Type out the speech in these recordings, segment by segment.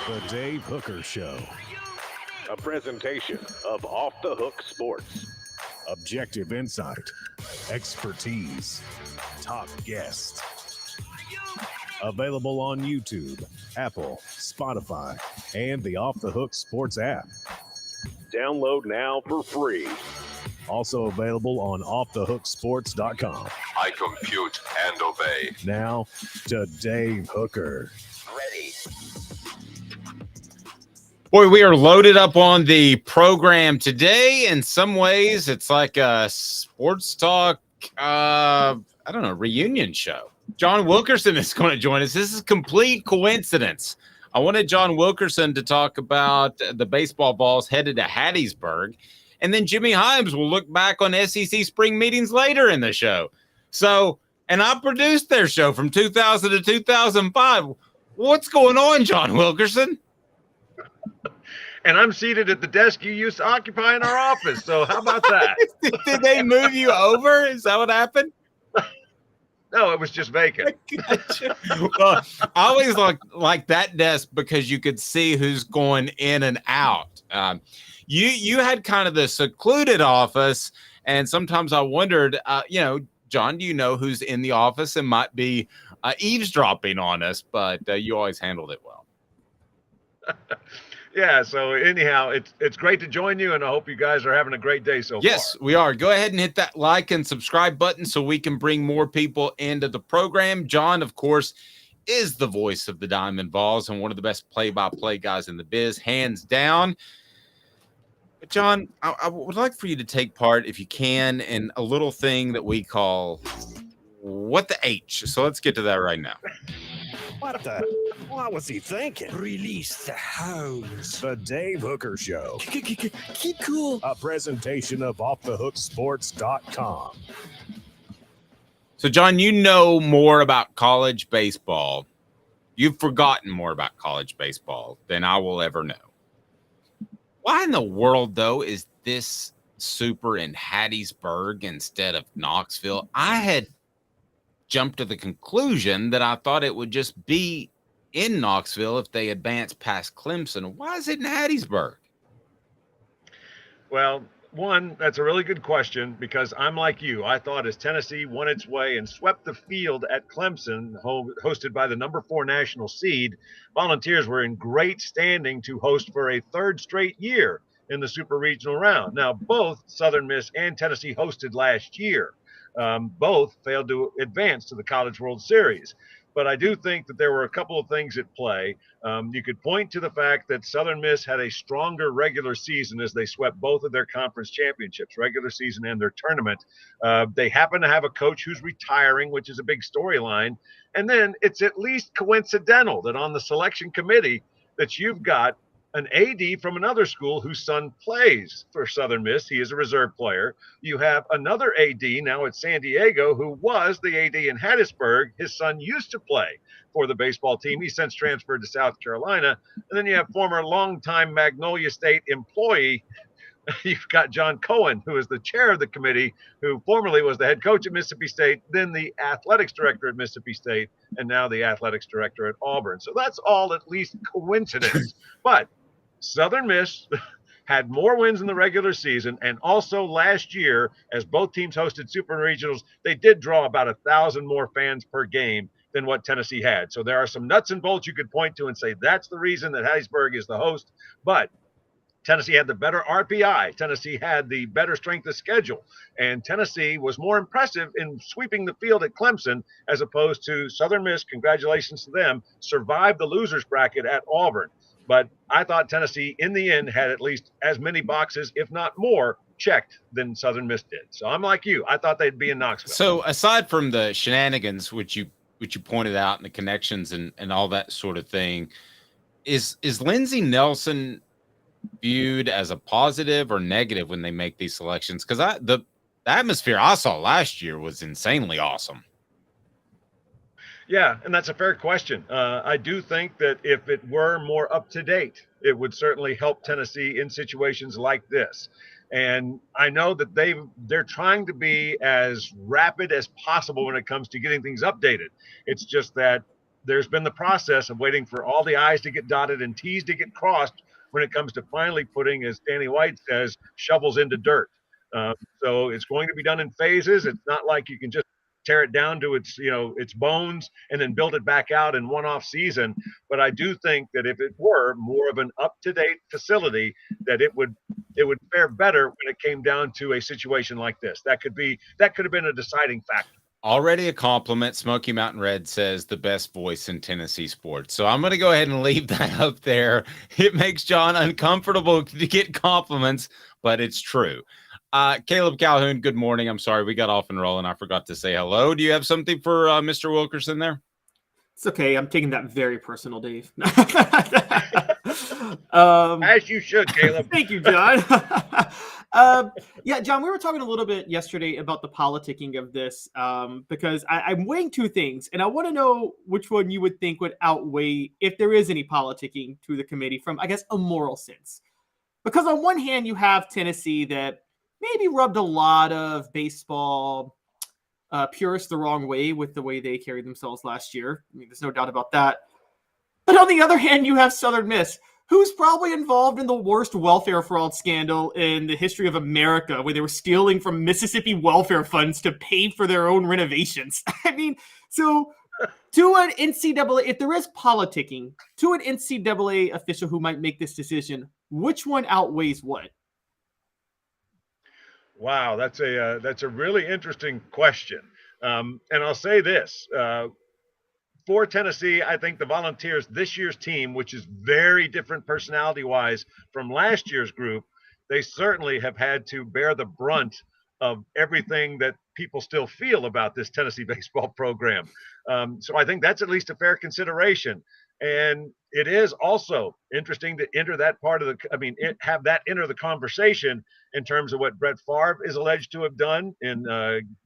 The Dave Hooker Show. A presentation of Off the Hook Sports. Objective insight, expertise, top guests. Available on YouTube, Apple, Spotify, and the Off the Hook Sports app. Download now for free. Also available on offthehooksports.com. I compute and obey. Now to Dave Hooker. Ready. Boy, we are loaded up on the program today. In some ways, it's like a sports talk, reunion show. John Wilkerson is going to join us. This is complete coincidence. I wanted John Wilkerson to talk about the baseball Vols headed to Hattiesburg, and then Jimmy Hyams will look back on SEC spring meetings later in the show. So, and I produced their show from 2000 to 2005. What's going on, John Wilkerson? And I'm seated at the desk you used to occupy in our office. So how about that? Did they move you over? Is that what happened? No, it was just vacant. Gotcha. Well, I always like that desk because you could see who's going in and out. You had kind of the secluded office, and sometimes I wondered, John, do you know who's in the office and might be eavesdropping on us? But you always handled it well. Yeah, so anyhow, it's great to join you, and I hope you guys are having a great day so far. Yes, we are. Go ahead and hit that like and subscribe button so we can bring more people into the program. John, of course, is the voice of the Diamond Vols and one of the best play-by-play guys in the biz, hands down. But John, I would like for you to take part, if you can, in a little thing that we call What the H. So let's get to that right now. What was he thinking? Release the hounds. The Dave Hooker Show. Keep cool. A presentation of offthehooksports.com. So, John, you know more about college baseball. You've forgotten more about college baseball than I will ever know. Why in the world, though, is this super in Hattiesburg instead of Knoxville? I had jumped to the conclusion that I thought it would just be in Knoxville if they advanced past Clemson. Why is it in Hattiesburg? Well, one, that's a really good question because I'm like you. I thought as Tennessee won its way and swept the field at Clemson, hosted by the number 4 national seed, Volunteers were in great standing to host for a third straight year in the super regional round. Now, both Southern Miss and Tennessee hosted last year. Both failed to advance to the College World Series. But I do think that there were a couple of things at play. You could point to the fact that Southern Miss had a stronger regular season as they swept both of their conference championships, regular season and their tournament. They happen to have a coach who's retiring, which is a big storyline. And then it's at least coincidental that on the selection committee that you've got an AD from another school whose son plays for Southern Miss. He is a reserve player. You have another AD now at San Diego who was the AD in Hattiesburg. His son used to play for the baseball team. He since transferred to South Carolina. And then you have former longtime Magnolia State employee. You've got John Cohen, who is the chair of the committee, who formerly was the head coach at Mississippi State, then the athletics director at Mississippi State, and now the athletics director at Auburn. So that's all at least coincidence. But Southern Miss had more wins in the regular season, and also last year, as both teams hosted super regionals, they did draw about 1,000 more fans per game than what Tennessee had. So there are some nuts and bolts you could point to and say that's the reason that Hattiesburg is the host. But Tennessee had the better RPI. Tennessee had the better strength of schedule. And Tennessee was more impressive in sweeping the field at Clemson as opposed to Southern Miss. Congratulations to them. Survived the losers bracket at Auburn. But I thought Tennessee, in the end, had at least as many boxes, if not more, checked than Southern Miss did. So I'm like you. I thought they'd be in Knoxville. So aside from the shenanigans, which you pointed out, and the connections and all that sort of thing, is Lindsey Nelson viewed as a positive or negative when they make these selections? Because the atmosphere I saw last year was insanely awesome. Yeah, and that's a fair question. I do think that if it were more up to date, it would certainly help Tennessee in situations like this. And I know that they're trying to be as rapid as possible when it comes to getting things updated. It's just that there's been the process of waiting for all the I's to get dotted and T's to get crossed when it comes to finally putting, as Danny White says, shovels into dirt. So it's going to be done in phases. It's not like you can just tear it down to its bones and then build it back out in one off season. But I do think that if it were more of an up-to-date facility, that it would fare better when it came down to a situation like this. That could have been a deciding factor. Already a compliment. Smoky Mountain Red says the best voice in Tennessee sports. So I'm going to go ahead and leave that up there. It makes John uncomfortable to get compliments, but it's true. Caleb Calhoun, good morning. I'm sorry we got off and rolling. I forgot to say hello. Do you have something for Mr. Wilkerson there? It's okay. I'm taking that very personal, Dave. As you should, Caleb. Thank you, John. Yeah, John, we were talking a little bit yesterday about the politicking of this because I'm weighing two things, and I want to know which one you would think would outweigh if there is any politicking to the committee from, I guess, a moral sense. Because on one hand, you have Tennessee that maybe rubbed a lot of baseball purists the wrong way with the way they carried themselves last year. I mean, there's no doubt about that. But on the other hand, you have Southern Miss, who's probably involved in the worst welfare fraud scandal in the history of America, where they were stealing from Mississippi welfare funds to pay for their own renovations. I mean, so to an NCAA, if there is politicking, to an NCAA official who might make this decision, which one outweighs what? Wow, that's a really interesting question. And I'll say this. For Tennessee, I think the Volunteers, this year's team, which is very different personality-wise from last year's group, they certainly have had to bear the brunt of everything that people still feel about this Tennessee baseball program. So I think that's at least a fair consideration. And it is also interesting to enter that part of have that enter the conversation in terms of what Brett Favre is alleged to have done in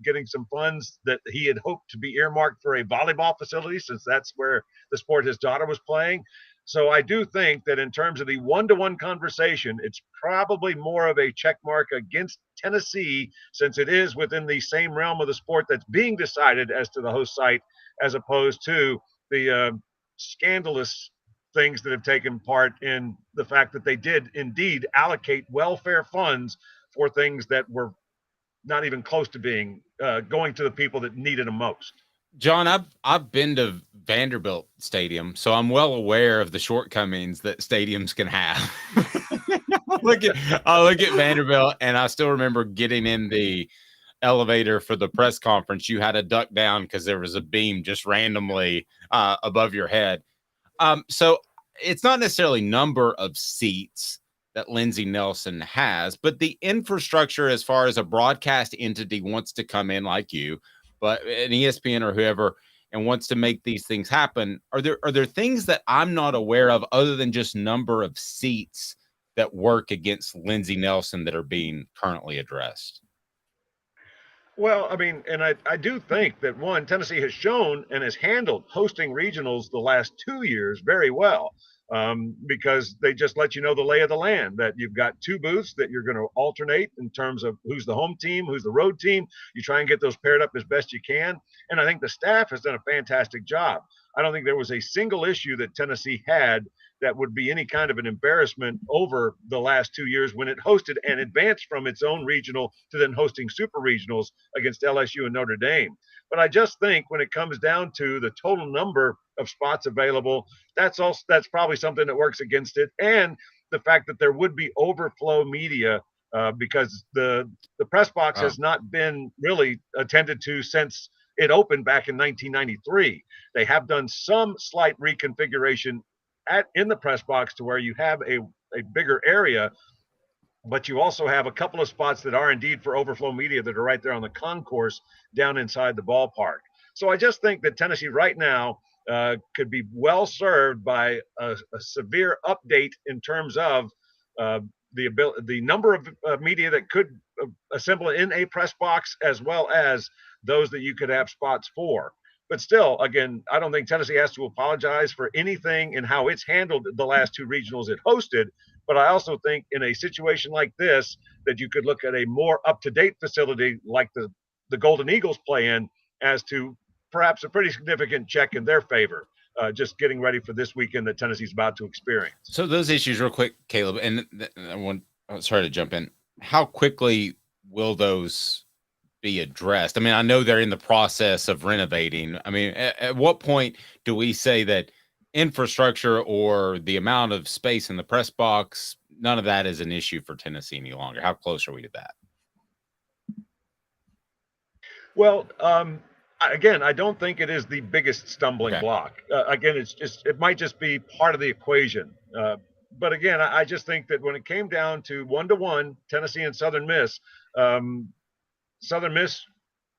getting some funds that he had hoped to be earmarked for a volleyball facility, since that's where the sport his daughter was playing. So I do think that in terms of the one-to-one conversation, it's probably more of a check mark against Tennessee, since it is within the same realm of the sport that's being decided as to the host site, as opposed to the scandalous things that have taken part in the fact that they did indeed allocate welfare funds for things that were not even close to being going to the people that needed them most. John, I've been to Vanderbilt Stadium, so I'm well aware of the shortcomings that stadiums can have. I look at Vanderbilt, and I still remember getting in the elevator for the press conference. You had to duck down because there was a beam just randomly above your head. So it's not necessarily number of seats that Lindsey Nelson has, but the infrastructure as far as a broadcast entity wants to come in like you, but an ESPN or whoever, and wants to make these things happen. Are there things that I'm not aware of other than just number of seats that work against Lindsey Nelson that are being currently addressed? Well, I mean, and I do think that, one, Tennessee has shown and has handled hosting regionals the last 2 years very well, because they just let you know the lay of the land, that you've got two booths that you're going to alternate in terms of who's the home team, who's the road team. You try and get those paired up as best you can. And I think the staff has done a fantastic job. I don't think there was a single issue that Tennessee had that would be any kind of an embarrassment over the last 2 years when it hosted and advanced from its own regional to then hosting super regionals against LSU and Notre Dame. But I just think when it comes down to the total number of spots available, that's probably something that works against it. And the fact that there would be overflow media because the press box has not been really attended to since it opened back in 1993. They have done some slight reconfiguration in the press box to where you have a bigger area, but you also have a couple of spots that are indeed for overflow media that are right there on the concourse down inside the ballpark. So I just think that Tennessee right now could be well served by a severe update in terms of the number of media that could assemble in a press box, as well as those that you could have spots for. But still, again, I don't think Tennessee has to apologize for anything in how it's handled the last two regionals it hosted. But I also think in a situation like this, that you could look at a more up-to-date facility like the Golden Eagles play in, as to perhaps a pretty significant check in their favor. just getting ready for this weekend that Tennessee's about to experience. So those issues, real quick, Caleb, and sorry to jump in. How quickly will those be addressed? I mean, I know they're in the process of renovating. I mean, at what point do we say that infrastructure or the amount of space in the press box, none of that is an issue for Tennessee any longer? How close are we to that? Well, again, I don't think it is the biggest stumbling Okay. block. Again, it might just be part of the equation. But again, I just think that when it came down to 1-1, Tennessee and Southern Miss, Southern Miss,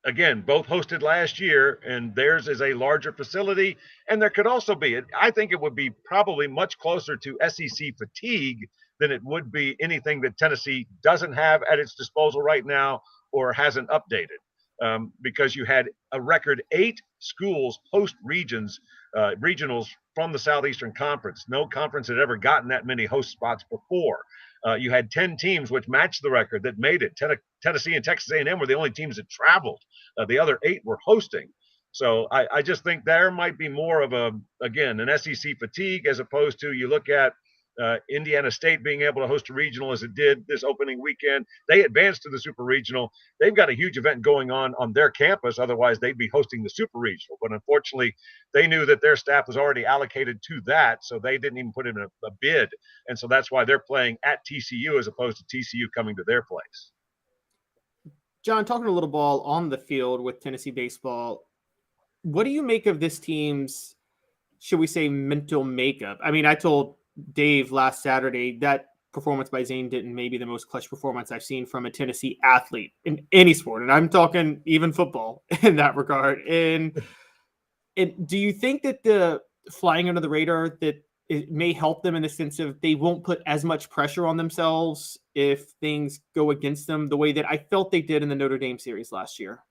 again, both hosted last year, and theirs is a larger facility. And there could also be, I think it would be probably much closer to SEC fatigue than it would be anything that Tennessee doesn't have at its disposal right now or hasn't updated. Because you had a record 8 schools host regionals from the Southeastern Conference. No conference had ever gotten that many host spots before. You had 10 teams, which matched the record, that made it. Tennessee and Texas A&M were the only teams that traveled. The other 8 were hosting. So I just think there might be more of an SEC fatigue, as opposed to, you look at Indiana State being able to host a regional as it did this opening weekend. They advanced to the super regional. They've got a huge event going on their campus. Otherwise, they'd be hosting the super regional. But unfortunately, they knew that their staff was already allocated to that, so they didn't even put in a bid. And so that's why they're playing at TCU as opposed to TCU coming to their place. John, talking a little ball on the field with Tennessee baseball, what do you make of this team's, should we say, mental makeup? I mean, I told Dave last Saturday that performance by Zane Denton may be the most clutch performance I've seen from a Tennessee athlete in any sport. And I'm talking even football in that regard. And do you think that the flying under the radar, that it may help them in the sense of they won't put as much pressure on themselves if things go against them the way that I felt they did in the Notre Dame series last year?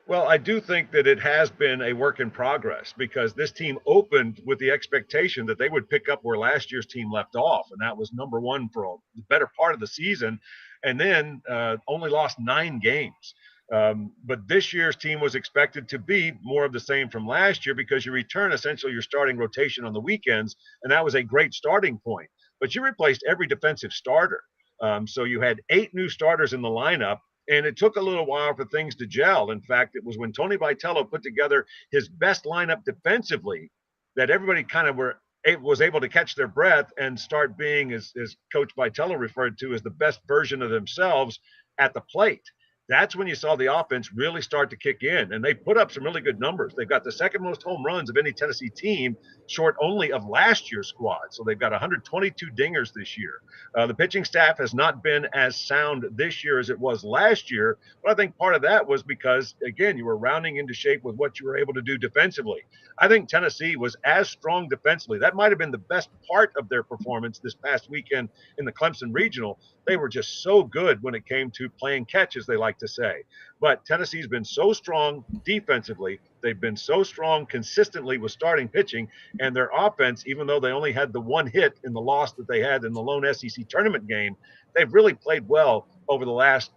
Well, I do think that it has been a work in progress, because this team opened with the expectation that they would pick up where last year's team left off, and that was number 1 for the better part of the season, and then only lost 9 games. But this year's team was expected to be more of the same from last year, because you return essentially your starting rotation on the weekends, and that was a great starting point. But you replaced every defensive starter. So you had 8 new starters in the lineup, and it took a little while for things to gel. In fact, it was when Tony Vitello put together his best lineup defensively that everybody kind of was able to catch their breath and start being, as Coach Vitello referred to, as the best version of themselves at the plate. That's when you saw the offense really start to kick in, and they put up some really good numbers. They've got the second most home runs of any Tennessee team, short only of last year's squad. So they've got 122 dingers this year. The pitching staff has not been as sound this year as it was last year, but I think part of that was because, again, you were rounding into shape with what you were able to do defensively. I think Tennessee was as strong defensively. That might have been the best part of their performance this past weekend in the Clemson Regional. They were just so good when it came to playing catch, as they like to say. But Tennessee's been so strong defensively. They've been so strong consistently with starting pitching, and their offense, even though they only had the 1 hit in the loss that they had in the lone SEC tournament game, they've really played well over the last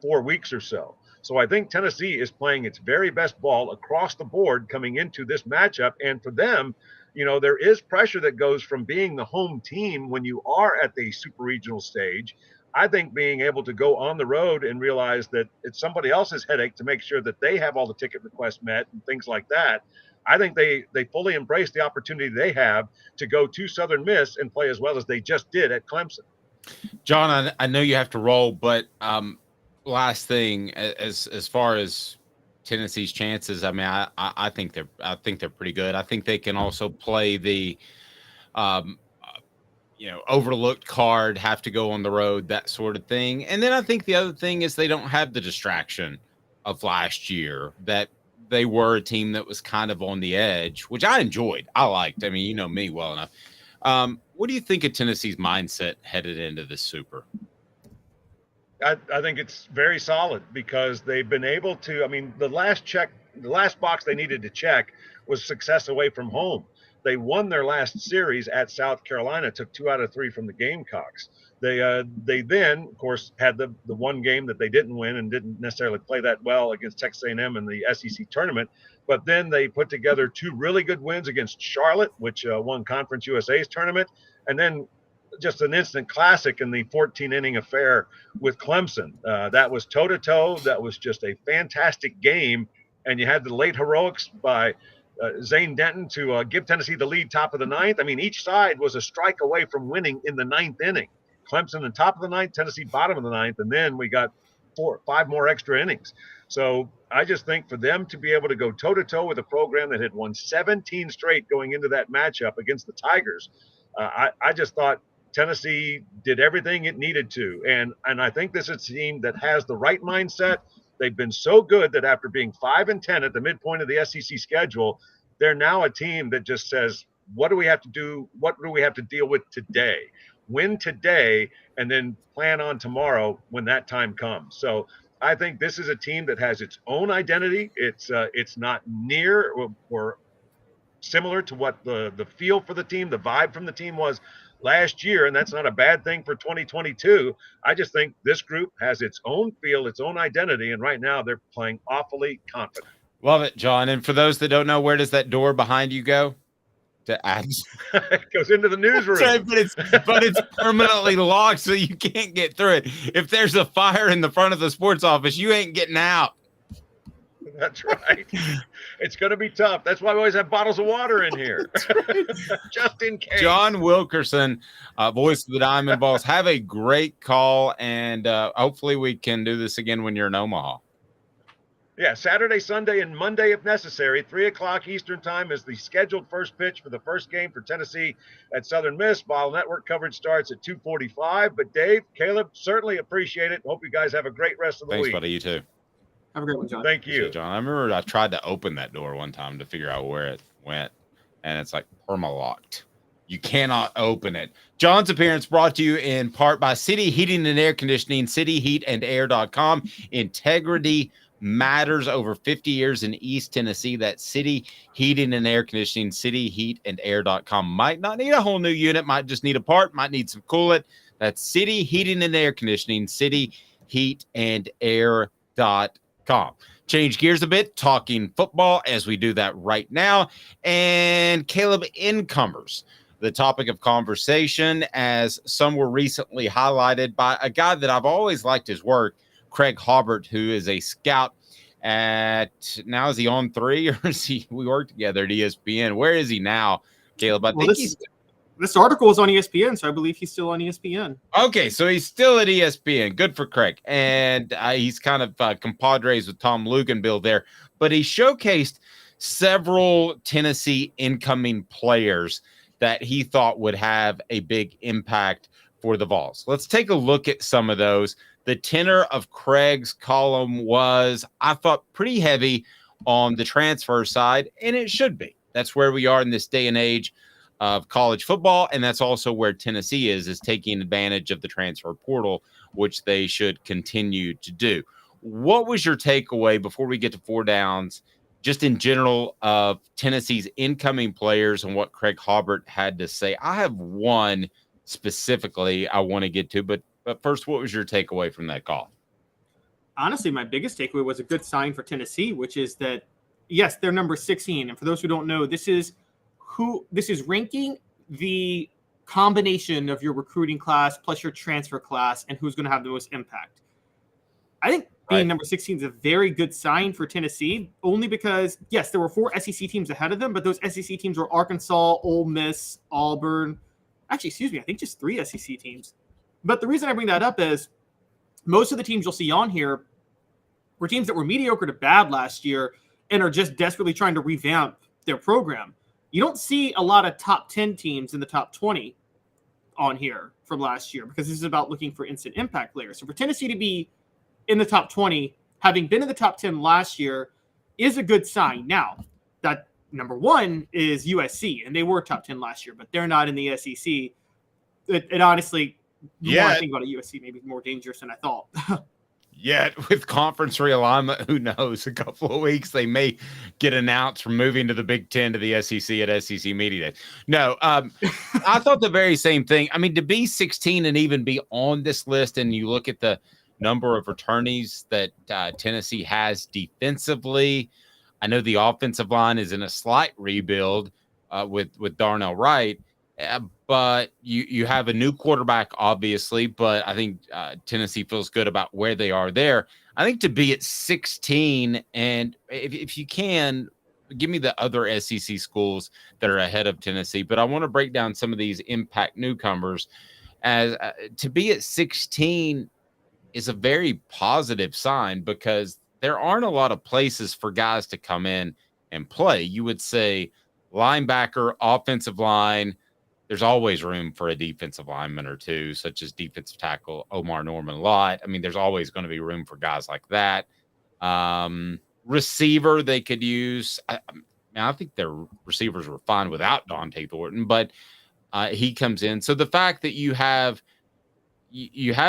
4 weeks or so. So I think Tennessee is playing its very best ball across the board coming into this matchup. And for them, there is pressure that goes from being the home team when you are at the super regional stage. I think being able to go on the road and realize that it's somebody else's headache to make sure that they have all the ticket requests met and things like that. I think they fully embrace the opportunity they have to go to Southern Miss and play as well as they just did at Clemson. John, I know you have to roll, but last thing, as far as Tennessee's chances, I mean, I think they're pretty good. I think they can also play the overlooked card, have to go on the road, that sort of thing. And then I think the other thing is they don't have the distraction of last year, that they were a team that was kind of on the edge, which I enjoyed. I liked. I mean, you know me well enough. What do you think of Tennessee's mindset headed into this Super? I think it's very solid, because they've been able to, I mean, the last box they needed to check was success away from home. They won their last series at South Carolina, took 2 out of 3 from the Gamecocks. They then, of course, had the one game that they didn't win and didn't necessarily play that well against Texas A&M in the SEC tournament. But then they put together 2 really good wins against Charlotte, which won Conference USA's tournament, and then just an instant classic in the 14-inning affair with Clemson. That was toe-to-toe. That was just a fantastic game. And you had the late heroics by Zane Denton to give Tennessee the lead top of the 9th. I mean, each side was a strike away from winning in the 9th inning. Clemson in top of the 9th, Tennessee bottom of the 9th, and then we got 5 more extra innings. So I just think for them to be able to go toe-to-toe with a program that had won 17 straight going into that matchup against the Tigers, I just thought Tennessee did everything it needed to. And I think this is a team that has the right mindset. They've been so good that after being 5-10 at the midpoint of the SEC schedule, they're now a team that just says, what do we have to do? What do we have to deal with today? Win today and then plan on tomorrow when that time comes. So I think this is a team that has its own identity. It's not near or similar to what the feel for the team, the vibe from the team was last year, and that's not a bad thing for 2022. I just think this group has its own feel, its own identity, and right now they're playing awfully confident. Love it, John. And for those that don't know, where does that door behind you go? To add, It goes into the newsroom. right, but it's permanently locked, so you can't get through it. If there's a fire in the front of the sports office, you ain't getting out. That's right. It's going to be tough. That's why we always have bottles of water in here, just in case. John Wilkerson, voice of the Diamond Vols. Have a great call, and hopefully we can do this again when you're in Omaha. Yeah, Saturday, Sunday, and Monday if necessary. 3 o'clock Eastern time is the scheduled first pitch for the first game for Tennessee at Southern Miss. Vol Network coverage starts at 2:45. But Dave, Caleb, certainly appreciate it. Hope you guys have a great rest of the Thanks, week. buddy. You too. Have a great one, John. Thank you. John. I remember I tried to open that door one time to figure out where it went, and it's like perma-locked. You cannot open it. John's appearance brought to you in part by City Heating and Air Conditioning, cityheatandair.com. Integrity matters. Over 50 years in East Tennessee. That's City Heating and Air Conditioning, cityheatandair.com. Might not need a whole new unit, might just need a part, might need some coolant. That's City Heating and Air Conditioning, cityheatandair.com. Change gears a bit, talking football as we do that right now. And Caleb, newcomers, the topic of conversation, as some were recently highlighted by a guy that I've always liked his work, Craig Hobart, who is a scout at, now is he on 3 or is he, we work together at ESPN? Where is he now, Caleb? I think this article is on ESPN, so I believe he's still on ESPN. Okay, so he's still at ESPN. Good for Craig. And he's kind of compadres with Tom Luganbill there. But he showcased several Tennessee incoming players that he thought would have a big impact for the Vols. Let's take a look at some of those. The tenor of Craig's column was, I thought, pretty heavy on the transfer side, and it should be. That's where we are in this day and age of college football, and that's also where Tennessee is taking advantage of the transfer portal, which they should continue to do. What was your takeaway before we get to 4 downs, just in general, of Tennessee's incoming players and what Craig Hobart had to say? I have one specifically I want to get to, but first, what was your takeaway from that call? Honestly, my biggest takeaway was a good sign for Tennessee, which is that, yes, they're number 16. And for those who don't know, this is ranking the combination of your recruiting class plus your transfer class and who's going to have the most impact. I think being number 16 is a very good sign for Tennessee, only because, yes, there were 4 SEC teams ahead of them, but those SEC teams were Arkansas, Ole Miss, Auburn. Actually, excuse me, I think just 3 SEC teams. But the reason I bring that up is most of the teams you'll see on here were teams that were mediocre to bad last year and are just desperately trying to revamp their program. You don't see a lot of top 10 teams in the top 20 on here from last year because this is about looking for instant impact players. So for Tennessee to be in the top 20, having been in the top 10 last year, is a good sign. Now, that number 1 is USC, and they were top 10 last year, but they're not in the SEC. It honestly... The more I think about it, USC maybe more dangerous than I thought. Yet with conference realignment, who knows? A couple of weeks they may get announced from moving to the Big Ten to the SEC at SEC Media Day. No, I thought the very same thing. I mean, to be 16 and even be on this list, and you look at the number of returnees that Tennessee has defensively, I know the offensive line is in a slight rebuild with Darnell Wright, but you have a new quarterback, obviously. But I think Tennessee feels good about where they are there. I think to be at 16, and if you can, give me the other SEC schools that are ahead of Tennessee. But I want to break down some of these impact newcomers. As to be at 16 is a very positive sign because there aren't a lot of places for guys to come in and play. You would say linebacker, offensive line. There's always room for a defensive lineman or two, such as defensive tackle Omar Norman Lott. I mean, there's always going to be room for guys like that. Receiver they could use. I think their receivers were fine without Dante Thornton, but he comes in. So the fact that you have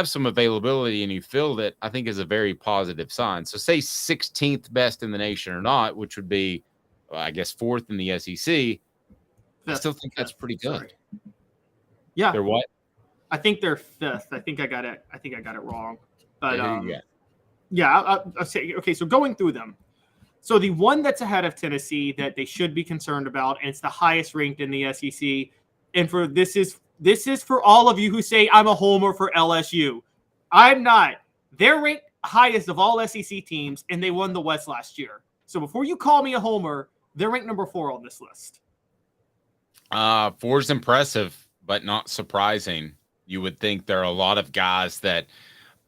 some availability and you fill it, I think is a very positive sign. So say 16th best in the nation or not, which would be, I guess, 4th in the SEC. I still think that's pretty good. Sorry. Yeah. They're what? I think they're 5th. I think I got it wrong. But I'll say, okay, so going through them. So the one that's ahead of Tennessee that they should be concerned about, and it's the highest ranked in the SEC, and for this is for all of you who say I'm a homer for LSU. I'm not. They're ranked highest of all SEC teams, and they won the West last year. So before you call me a homer, they're ranked number 4 on this list. 4 is impressive, but not surprising. You would think there are a lot of guys that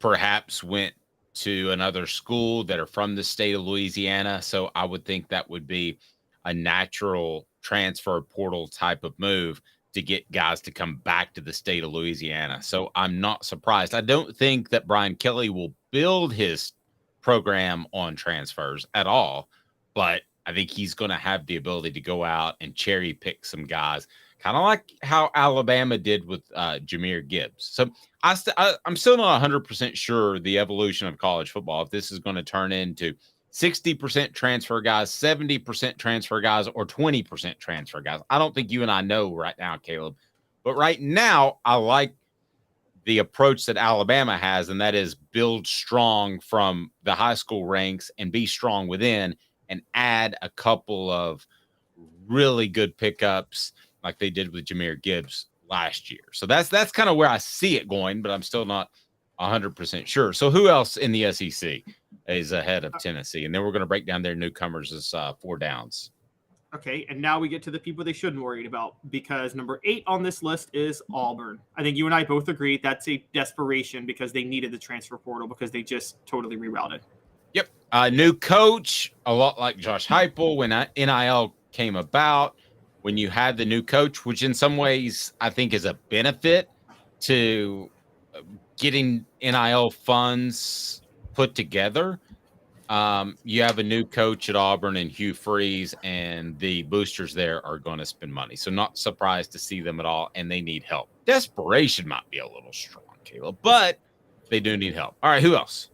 perhaps went to another school that are from the state of Louisiana. So I would think that would be a natural transfer portal type of move to get guys to come back to the state of Louisiana. So I'm not surprised. I don't think that Brian Kelly will build his program on transfers at all, but I think he's going to have the ability to go out and cherry pick some guys, kind of like how Alabama did with Jahmyr Gibbs. So I'm still not 100% sure the evolution of college football, if this is going to turn into 60% transfer guys, 70% transfer guys, or 20% transfer guys. I don't think you and I know right now, Caleb. But right now, I like the approach that Alabama has, and that is build strong from the high school ranks and be strong within and add a couple of really good pickups like they did with Jahmyr Gibbs last year. So that's kind of where I see it going, but I'm still not 100% sure. So who else in the SEC is ahead of Tennessee? And then we're going to break down their newcomers as 4 downs. Okay, and now we get to the people they shouldn't worry about, because number 8 on this list is Auburn. I think you and I both agree that's a desperation because they needed the transfer portal because they just totally rerouted. Yep. New coach, a lot like Josh Heupel when NIL came about. When you had the new coach, which in some ways I think is a benefit to getting NIL funds put together. You have a new coach at Auburn and Hugh Freeze, and the boosters there are going to spend money. So not surprised to see them at all, and they need help. Desperation might be a little strong, Caleb, but they do need help. All right, who else?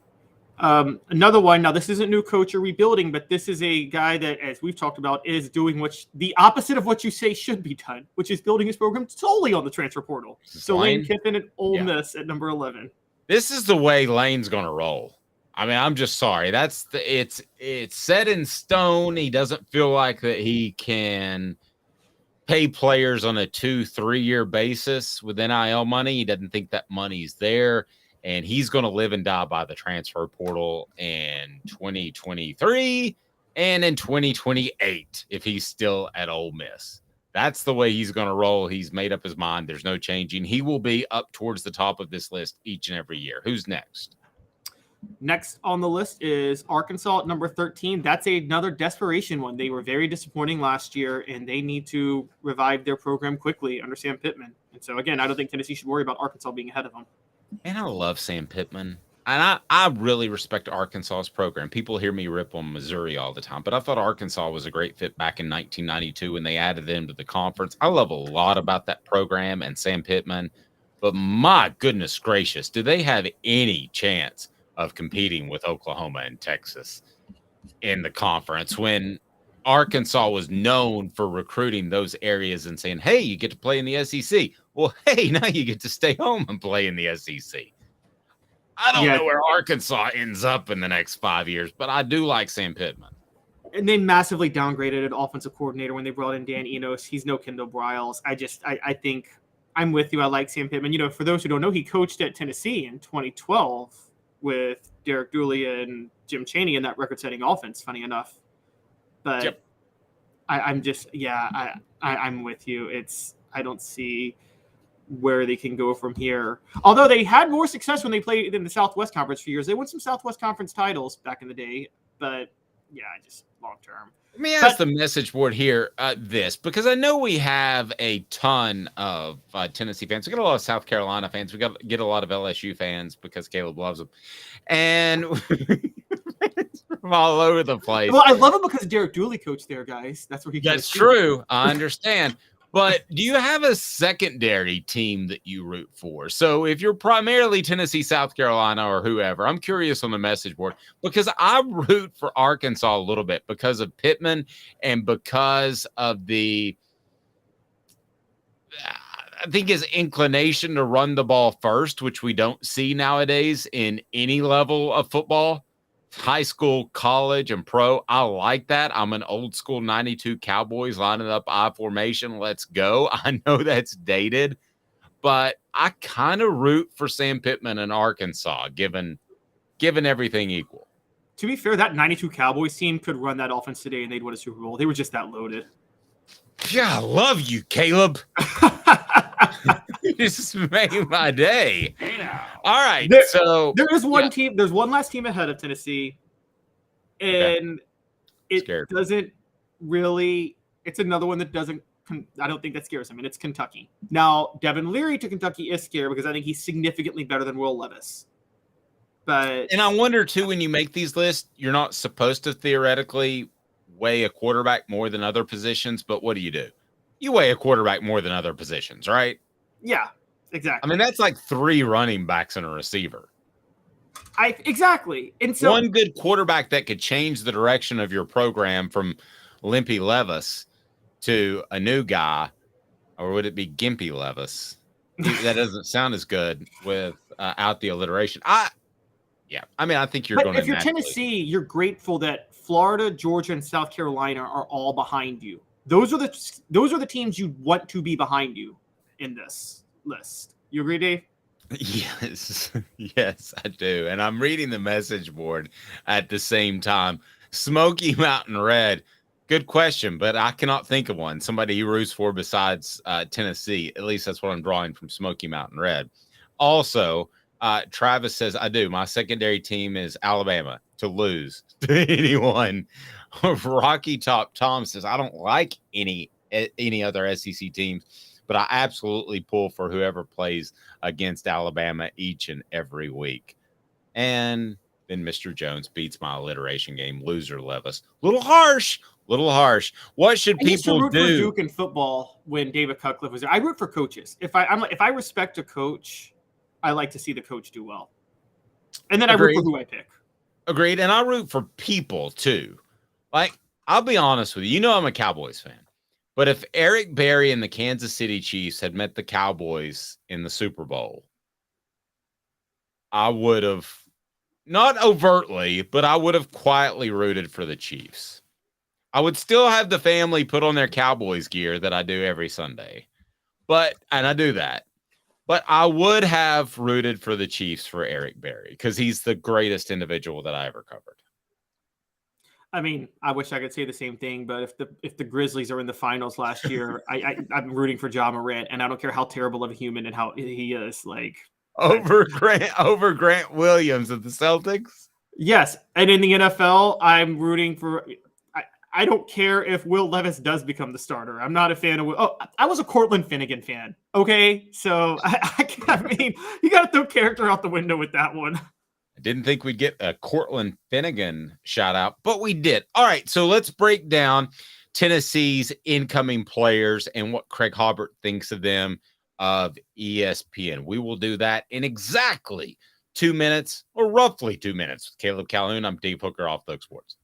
Another one. Now, this isn't new coach or rebuilding, but this is a guy that, as we've talked about, is doing the opposite of what you say should be done, which is building his program solely on the transfer portal. So Lane Kiffin at Ole Miss at number 11. This is the way Lane's going to roll. I mean, I'm just sorry. It's set in stone. He doesn't feel like that he can pay players on a 2-3 year basis with NIL money. He doesn't think that money's there. And he's going to live and die by the transfer portal in 2023 and in 2028 if he's still at Ole Miss. That's the way he's going to roll. He's made up his mind. There's no changing. He will be up towards the top of this list each and every year. Who's next? Next on the list is Arkansas at number 13. That's another desperation one. They were very disappointing last year, and they need to revive their program quickly under Sam Pittman. And so, again, I don't think Tennessee should worry about Arkansas being ahead of them. And I love Sam Pittman. And I really respect Arkansas's program. People hear me rip on Missouri all the time, but I thought Arkansas was a great fit back in 1992 when they added them to the conference. I love a lot about that program and Sam Pittman, but my goodness gracious, do they have any chance of competing with Oklahoma and Texas in the conference when Arkansas was known for recruiting those areas and saying, hey, you get to play in the SEC. Well, hey, now you get to stay home and play in the SEC. I don't know where Arkansas ends up in the next 5 years, but I do like Sam Pittman. and they massively downgraded an offensive coordinator when they brought in Dan Enos. He's no Kendall Briles. I think I'm with you. I like Sam Pittman. You know, for those who don't know, he coached at Tennessee in 2012 with Derek Dooley and Jim Chaney in that record-setting offense, funny enough. But Yep. I'm with you. I don't see where they can go from here. Although they had more success when they played in the Southwest Conference for years. They won some Southwest Conference titles back in the day, but yeah, just long term. Let me ask the message board here this, because I know we have a ton of Tennessee fans. We got a lot of South Carolina fans. We get a lot of LSU fans because Caleb loves them. And from all over the place. Well, I love him because Derek Dooley coached there, guys. That's where he. That's true. I understand. But do you have a secondary team that you root for? So if you're primarily Tennessee, South Carolina, or whoever, I'm curious on the message board, because I root for Arkansas a little bit because of Pittman and because of I think his inclination to run the ball first, which we don't see nowadays in any level of football. High school, college, and pro. I like that. I'm an old school 92 Cowboys lining up I formation. Let's go. I know that's dated, but I kind of root for Sam Pittman in Arkansas, given everything equal. To be fair, that 92 Cowboys team could run that offense today and they'd win a Super Bowl. They were just that loaded. Yeah, I love you, Caleb. You just made my day. All right. There is one team. There's one last team ahead of Tennessee, and it doesn't really. It's another one that doesn't. I don't think that scares him, and it's Kentucky. Now, Devin Leary to Kentucky is scary because I think he's significantly better than Will Levis. And I wonder too, when you make these lists, you're not supposed to theoretically weigh a quarterback more than other positions, but what do? You weigh a quarterback more than other positions, right? Yeah, exactly. I mean, that's like 3 running backs and a receiver. Exactly. And so one good quarterback that could change the direction of your program from Limpy Levis to a new guy, or would it be Gimpy Levis? That doesn't sound as good without the alliteration. I think you're going to. If you're Tennessee, you're grateful that Florida, Georgia, and South Carolina are all behind you. Those are the teams you want to be behind you in this list. You agree, Dave? Yes, I do. And I'm reading the message board at the same time. Smoky Mountain Red. Good question, but I cannot think of one. Somebody he roots for besides Tennessee. At least that's what I'm drawing from Smoky Mountain Red. Also, Travis says, I do. My secondary team is Alabama to lose to anyone. Rocky Top Tom says, I don't like any other SEC teams, but I absolutely pull for whoever plays against Alabama each and every week. And then Mr. Jones beats my alliteration game. Loser Levis. Little harsh. What should people root do? For Duke in football when David Cutcliffe was there. I root for coaches. If I respect a coach, I like to see the coach do well. And then Agreed. I root for who I pick. Agreed. And I root for people too. Like, I'll be honest with you. You know I'm a Cowboys fan. But if Eric Berry and the Kansas City Chiefs had met the Cowboys in the Super Bowl, I would have, not overtly, but I would have quietly rooted for the Chiefs. I would still have the family put on their Cowboys gear that I do every Sunday. And I do that. But I would have rooted for the Chiefs for Eric Berry because he's the greatest individual that I ever covered. I mean, I wish I could say the same thing, but if the Grizzlies are in the finals last year, I'm rooting for Ja Morant, and I don't care how terrible of a human and how he is. Like over Grant Williams of the Celtics. Yes, and in the NFL, I'm rooting for. I don't care if Will Levis does become the starter. I'm not a fan of. I was a Cortland Finnegan fan. Okay, so I mean, you got to throw character out the window with that one. I didn't think we'd get a Cortland Finnegan shout out, but we did. All right, so let's break down Tennessee's incoming players and what Craig Hobart thinks of them of ESPN. We will do that in exactly 2 minutes, or roughly 2 minutes. With Caleb Calhoun, I'm Dave Hooker, Off the Hook Sports.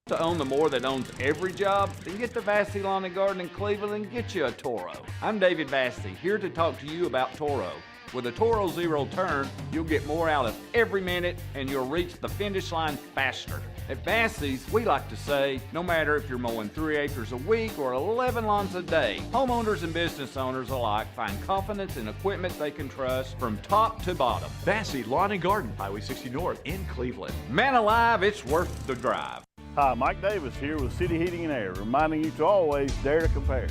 To own the more that owns every job, then get to Vassy Lawn and Garden in Cleveland and get you a Toro. I'm David Vassy, here to talk to you about Toro. With a Toro Zero turn, you'll get more out of every minute and you'll reach the finish line faster. At Bassey's, we like to say, no matter if you're mowing 3 acres a week or 11 lawns a day, homeowners and business owners alike find confidence in equipment they can trust from top to bottom. Bassey Lawn and Garden, Highway 60 North in Cleveland. Man alive, it's worth the drive. Hi, Mike Davis here with City Heating and Air, reminding you to always dare to compare.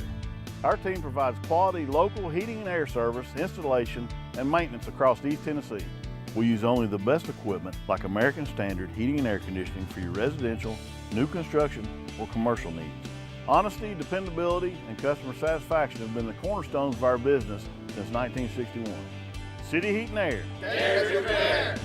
Our team provides quality local heating and air service, installation, and maintenance across East Tennessee. We use only the best equipment like American Standard heating and air conditioning for your residential, new construction, or commercial needs. Honesty, dependability, and customer satisfaction have been the cornerstones of our business since 1961. City Heat and Air. Dare to compare.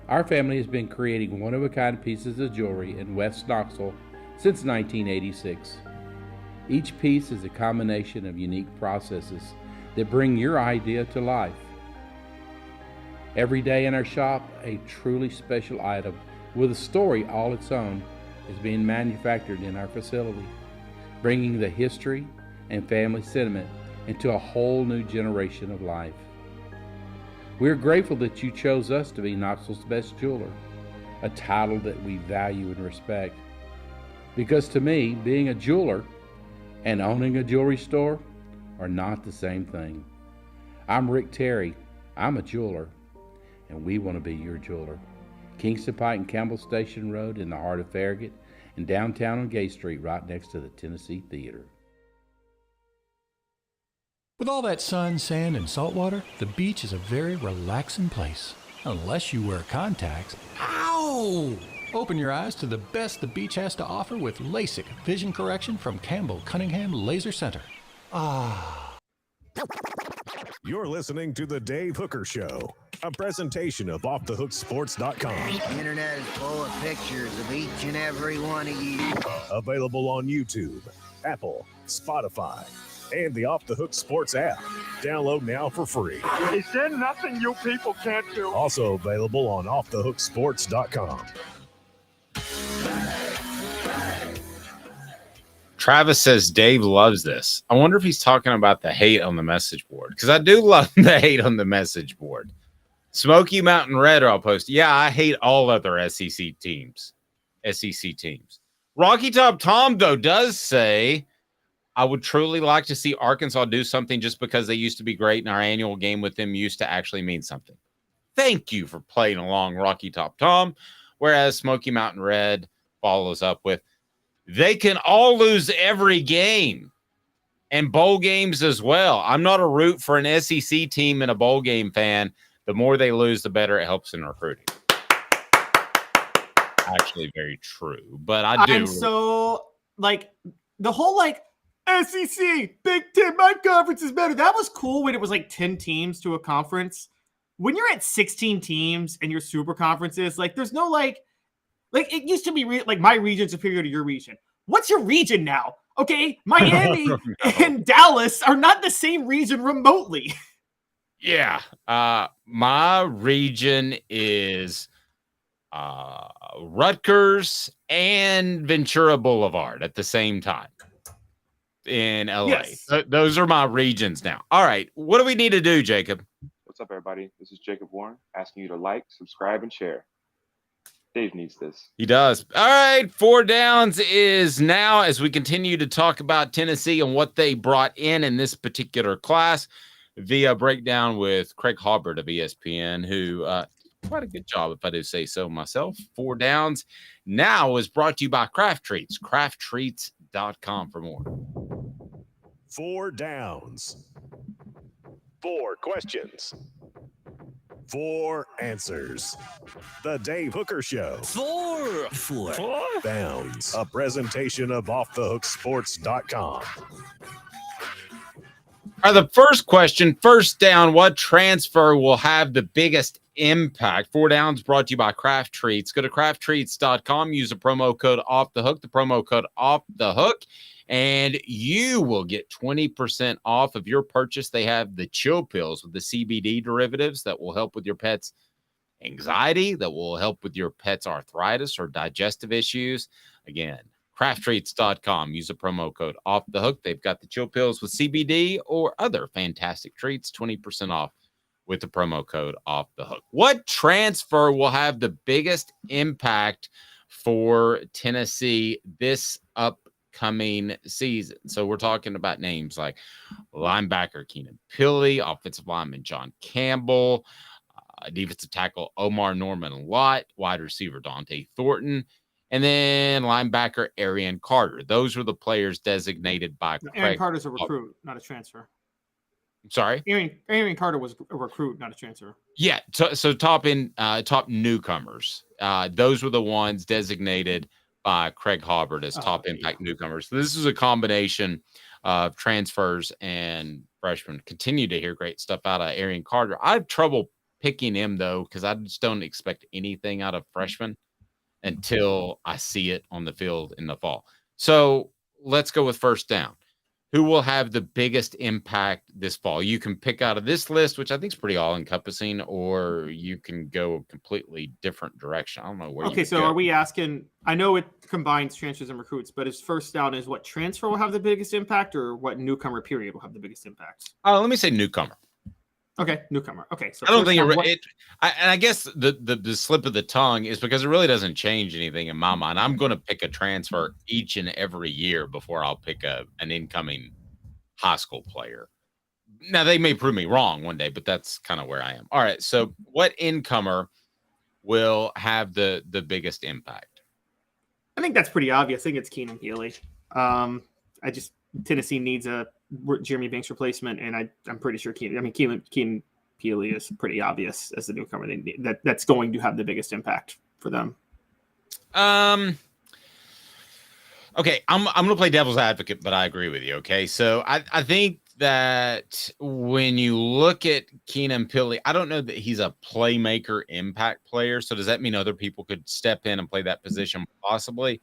Our family has been creating one-of-a-kind pieces of jewelry in West Knoxville since 1986. Each piece is a combination of unique processes that bring your idea to life. Every day in our shop, a truly special item with a story all its own is being manufactured in our facility, bringing the history and family sentiment into a whole new generation of life. We're grateful that you chose us to be Knoxville's best jeweler, a title that we value and respect. Because to me, being a jeweler and owning a jewelry store are not the same thing. I'm Rick Terry. I'm a jeweler, and we want to be your jeweler. Kingston Pike and Campbell Station Road in the heart of Farragut, and downtown on Gay Street right next to the Tennessee Theater. With all that sun, sand, and salt water, the beach is a very relaxing place. Unless you wear contacts. Ow! Open your eyes to the best the beach has to offer with LASIK vision correction from Campbell Cunningham Laser Center. Ah. You're listening to The Dave Hooker Show, a presentation of OffTheHookSports.com. The internet is full of pictures of each and every one of you. Available on YouTube, Apple, Spotify, and the Off the Hook Sports app. Download now for free. Is there nothing you people can't do? Also available on OffTheHookSports.com. Travis says Dave loves this. I wonder if he's talking about the hate on the message board, because I do love the hate on the message board. Smoky Mountain Red, I'll post. Yeah, I hate all other SEC teams. Rocky Top Tom, though, does say, I would truly like to see Arkansas do something just because they used to be great and our annual game with them used to actually mean something. Thank you for playing along, Rocky Top Tom. Whereas Smoky Mountain Red follows up with, they can all lose every game and bowl games as well. I'm not a root for an SEC team and a bowl game fan. The more they lose, the better it helps in recruiting. Actually, very true. But I do. I'm so, like, the whole, like, SEC, Big Ten, my conference is better. That was cool when it was like 10 teams to a conference. When you're at 16 teams and your super conferences, like there's no like it used to be like my region superior to your region. What's your region now? Okay, Miami and Dallas are not the same region remotely. Yeah, my region is Rutgers and Ventura Boulevard at the same time. In LA. Yes. Those are my regions now. All right. What do we need to do, Jacob? What's up, everybody? This is Jacob Warren asking you to like, subscribe, and share. Dave needs this. He does. All right. 4 Downs is now, as we continue to talk about Tennessee and what they brought in this particular class via breakdown with Craig Hobart of ESPN, who quite a good job, if I do say so myself. 4 Downs now is brought to you by Craft Treats. CraftTreats.com for more. 4 Downs. 4 questions. 4 answers. The Dave Hooker Show. 4 Downs. A presentation of OffTheHookSports.com. All right, the first question, first down, what transfer will have the biggest impact? 4 Downs brought to you by Craft Treats. Go to crafttreats.com, use the promo code OFFTHEHOOK, the promo code OFFTHEHOOK, and you will get 20% off of your purchase. They have the chill pills with the CBD derivatives that will help with your pet's anxiety that will help with your pet's arthritis or digestive issues. Again, crafttreats.com. Use the promo code Off the Hook. They've got the chill pills with CBD or other fantastic treats, 20% off with the promo code Off the Hook. What transfer will have the biggest impact for Tennessee this upcoming season? So we're talking about names like linebacker Keenan Pili, offensive lineman John Campbell, defensive tackle Omar Norman Lott, wide receiver Dante Thornton, and then linebacker Arian Carter. Those were the players designated by Craig. Aaron Carter's a recruit, not a transfer. Sorry? Aaron Carter was a recruit, not a transfer. Yeah, so top newcomers. Those were the ones designated by Craig Hobart as top impact newcomers. So this is a combination of transfers and freshmen. Continue to hear great stuff out of Arian Carter. I have trouble picking him, though, because I just don't expect anything out of freshmen until I see it on the field in the fall. So let's go with first down. Who will have the biggest impact this fall? You can pick out of this list, which I think is pretty all-encompassing, or you can go a completely different direction. I don't know where. Okay, so are we asking? I know it combines transfers and recruits, but is first down is what transfer will have the biggest impact, or what newcomer period will have the biggest impact? Let me say newcomer. Okay, newcomer. Okay, so I don't think I guess the slip of the tongue is because it really doesn't change anything in my mind. I'm going to pick a transfer each and every year before I'll pick an incoming high school player. Now, they may prove me wrong one day, but that's kind of where I am. All right, so what incomer will have the biggest impact? I think that's pretty obvious. I think it's Keenan Pili. Tennessee needs a Jeremy Banks replacement, and I'm pretty sure Keenan Pili is pretty obvious as the newcomer. That's going to have the biggest impact for them. Okay, I'm going to play devil's advocate, but I agree with you. Okay, so I think that when you look at Keenan Pili, I don't know that he's a playmaker impact player. So does that mean other people could step in and play that position possibly?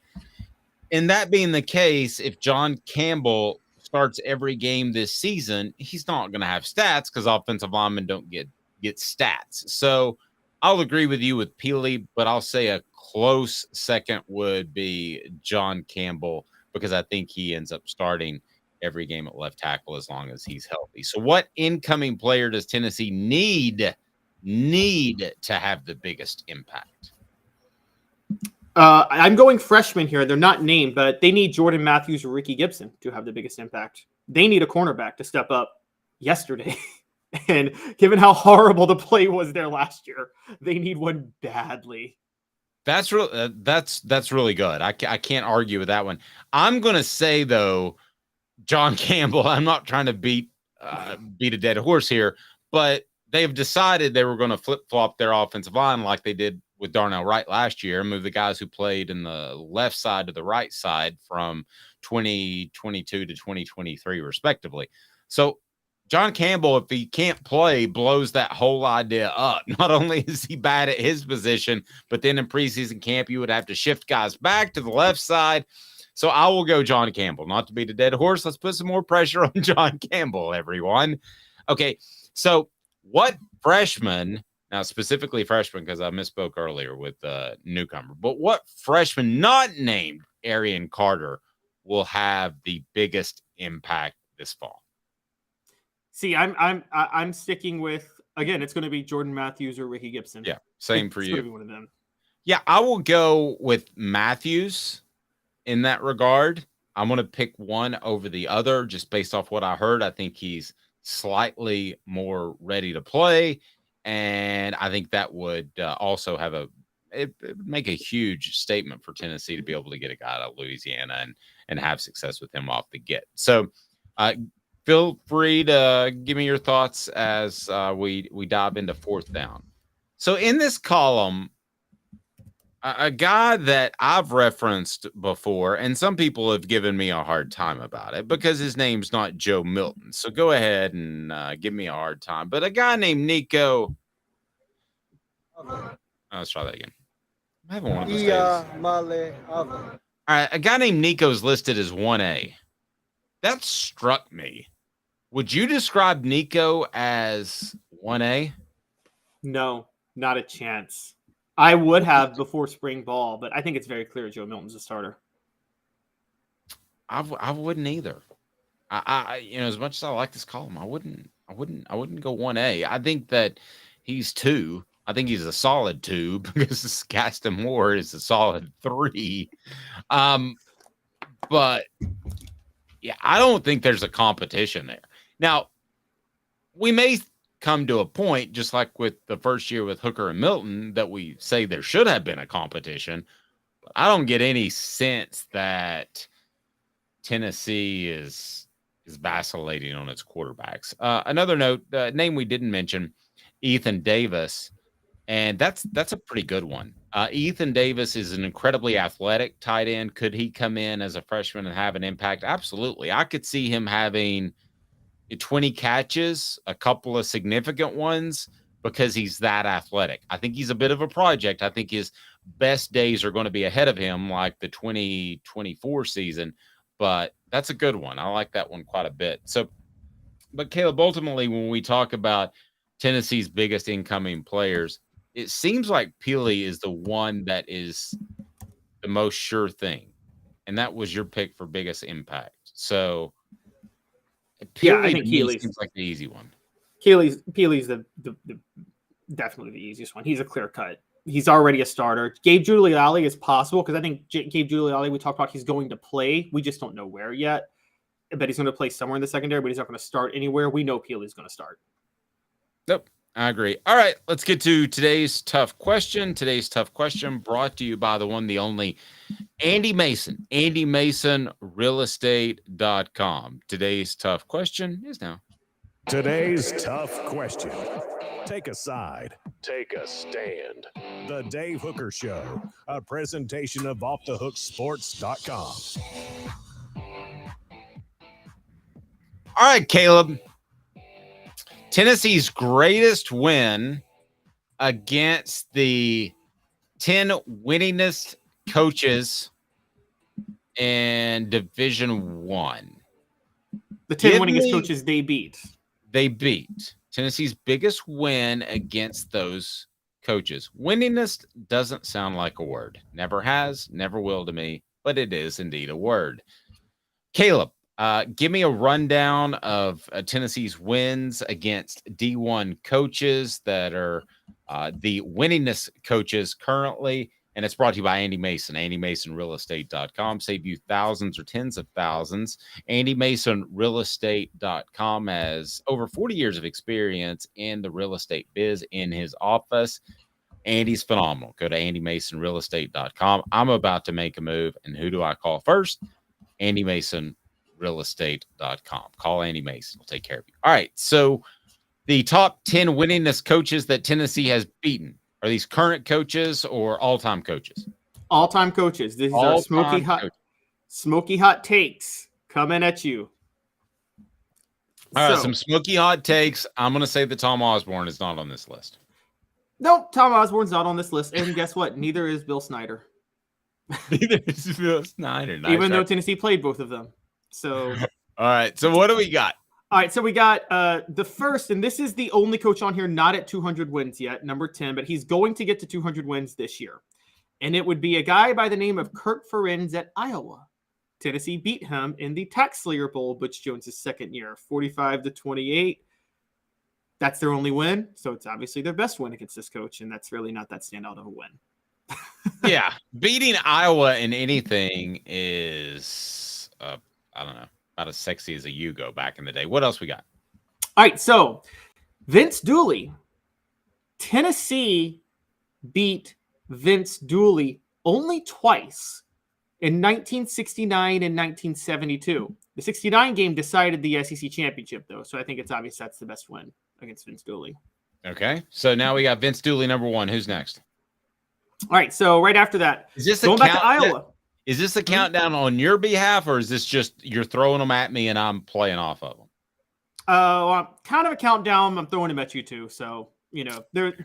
And that being the case, if John Campbell starts every game this season, he's not going to have stats because offensive linemen don't get stats. So I'll agree with you with Pili, but I'll say a close second would be John Campbell because I think he ends up starting every game at left tackle as long as he's healthy. So what incoming player does Tennessee need to have the biggest impact? I'm going freshman here. They're not named, but they need Jordan Matthews or Ricky Gibson to have the biggest impact. They need a cornerback to step up yesterday. And given how horrible the play was there last year, they need one badly. That's really good. I can't argue with that one. I'm going to say, though, John Campbell, I'm not trying to beat a dead horse here, but they've decided they were going to flip-flop their offensive line like they did with Darnell Wright last year and move the guys who played in the left side to the right side from 2022 to 2023, respectively. So John Campbell, if he can't play, blows that whole idea up. Not only is he bad at his position, but then in preseason camp, you would have to shift guys back to the left side. So I will go John Campbell. Not to beat a dead horse, let's put some more pressure on John Campbell, everyone. Okay, so what freshman, now specifically freshman because I misspoke earlier with newcomer, but what freshman not named Arian Carter will have the biggest impact this fall? See, I'm sticking with, again, it's going to be Jordan Matthews or Ricky Gibson. Yeah, same for you. It's going to be one of them. Yeah, I will go with Matthews in that regard. I'm going to pick one over the other just based off what I heard. I think he's slightly more ready to play, and I think that would also have it would make a huge statement for Tennessee to be able to get a guy out of Louisiana and have success with him off the get. So, feel free to give me your thoughts as we dive into fourth down. So in this column, a guy that I've referenced before, and some people have given me a hard time about it because his name's not Joe Milton. So go ahead and give me a hard time. But a guy named Nico. Let's try that again. I'm having one of those days. All right, a guy named Nico is listed as 1A. That struck me. Would you describe Nico as 1A? No, Not a chance. I would have before spring ball, but I think it's very clear Joe Milton's a starter. I wouldn't either. I as much as I like this column, I wouldn't go 1A. I think that he's 2. I think he's a solid 2 because Gaston Moore is a solid 3. But yeah, I don't think there's a competition there. Now, we may come to a point, just like with the first year with Hooker and Milton, that we say there should have been a competition. But I don't get any sense that Tennessee is vacillating on its quarterbacks. Another note, name we didn't mention, Ethan Davis, and that's a pretty good one. Ethan Davis is an incredibly athletic tight end. Could he come in as a freshman and have an impact? Absolutely. I could see him having 20 catches, a couple of significant ones, because he's that athletic. I think he's a bit of a project. I think his best days are going to be ahead of him, like the 2024 season, but that's a good one. I like that one quite a bit. So, but Caleb, ultimately, when we talk about Tennessee's biggest incoming players, it seems like Peely is the one that is the most sure thing. And that was your pick for biggest impact. So, yeah, I think Keeley seems like the easy one. Peely's the definitely the easiest one. He's a clear cut. He's already a starter. Gabe Giuliani is possible because I think Gabe Giuliani, we talked about he's going to play. We just don't know where yet. But he's going to play somewhere in the secondary, but he's not going to start anywhere. We know Peely's going to start. Nope. I agree. All right, let's get to today's tough question. Today's tough question brought to you by the one, the only Andy Mason, AndyMasonRealEstate.com. Today's tough question is now. Today's tough question. Take a side. Take a stand. The Dave Hooker Show, a presentation of offthehooksports.com. All right, Caleb. Tennessee's greatest win against the 10 winningest coaches in Division One. The 10 winningest coaches they beat. They beat. Tennessee's biggest win against those coaches. Winningest doesn't sound like a word. Never has, never will to me, but it is indeed a word. Caleb, give me a rundown of Tennessee's wins against D1 coaches that are the winningest coaches currently. And it's brought to you by Andy Mason, AndyMasonRealEstate.com. Save you thousands or tens of thousands. AndyMasonRealEstate.com has over 40 years of experience in the real estate biz in his office. Andy's phenomenal. Go to AndyMasonRealEstate.com. I'm about to make a move. And who do I call first? Andy Mason. Realestate.com. Call Andy Mason. We'll take care of you. All right. So the top 10 winningest coaches that Tennessee has beaten, are these current coaches or all-time coaches? All-time coaches. These are smoky hot takes coming at you. All right. Some smoky hot takes. I'm going to say that Tom Osborne is not on this list. Nope. Tom Osborne's not on this list. And guess what? Neither is Bill Snyder. Neither is Bill Snyder. Nice. Even though Tennessee played both of them. So, all right. So, what do we got? All right. So, we got the first, and this is the only coach on here not at 200 wins yet, number 10, but he's going to get to 200 wins this year. And it would be a guy by the name of Kurt Ferenz at Iowa. Tennessee beat him in the Tax Slayer Bowl, Butch Jones' second year, 45-28. That's their only win. So, it's obviously their best win against this coach, and that's really not that standout of a win. Yeah. Beating Iowa in anything is I don't know, about as sexy as a Yugo back in the day. What else we got? All right, so Vince Dooley. Tennessee beat Vince Dooley only twice in 1969 and 1972. The 69 game decided the SEC championship, though, so I think it's obvious that's the best win against Vince Dooley. Okay, so now we got Vince Dooley number 1. Who's next? All right, so right after that, is this going back to Iowa. Is this a countdown on your behalf, or is this just you're throwing them at me and I'm playing off of them? Kind of a countdown. I'm throwing them at you too. So,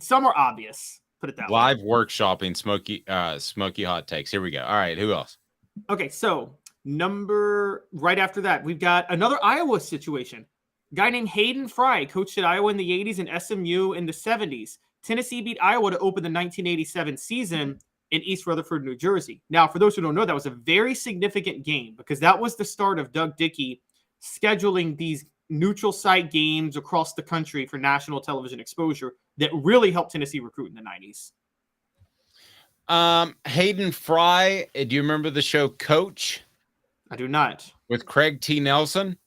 some are obvious. Put it that way. Live workshopping smoky hot takes. Here we go. All right, who else? Okay, so right after that, we've got another Iowa situation. A guy named Hayden Fry coached at Iowa in the 80s and SMU in the 70s. Tennessee beat Iowa to open the 1987 season in East Rutherford, New Jersey. Now, for those who don't know, that was a very significant game because that was the start of Doug Dickey scheduling these neutral site games across the country for national television exposure that really helped Tennessee recruit in the 90s. Hayden Fry, do you remember the show Coach? I do not. With Craig T. Nelson?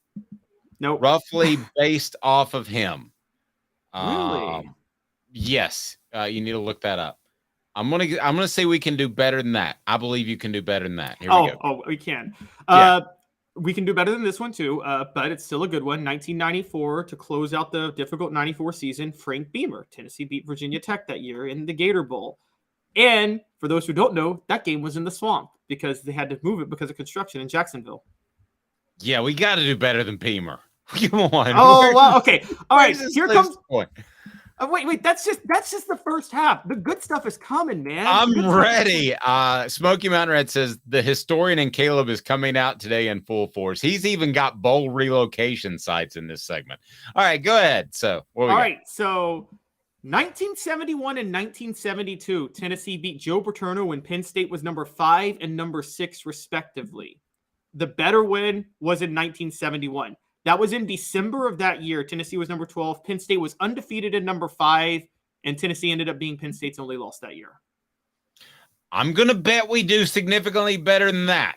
Nope. Roughly based off of him. Really? Yes. You need to look that up. I'm gonna say we can do better than that. I believe you can do better than that. Here we go. Oh, we can. Yeah. We can do better than this one too, but it's still a good one. 1994 to close out the difficult 94 season. Frank Beamer, Tennessee beat Virginia Tech that year in the Gator Bowl. And for those who don't know, that game was in the swamp because they had to move it because of construction in Jacksonville. Yeah, we got to do better than Beamer. Come on. Oh, well, okay. All right. Here comes. Point? Wait. That's just the first half. The good stuff is coming, man. I'm ready. Smoky Mountain Red says the historian in Caleb is coming out today in full force. He's even got bowl relocation sites in this segment. All right, go ahead. So, what we got? All right. So, 1971 and 1972, Tennessee beat Joe Paterno when Penn State was number 5 and number 6, respectively. The better win was in 1971. That was in December of that year. Tennessee was number 12. Penn State was undefeated at number 5, and Tennessee ended up being Penn State's only loss that year. I'm going to bet we do significantly better than that.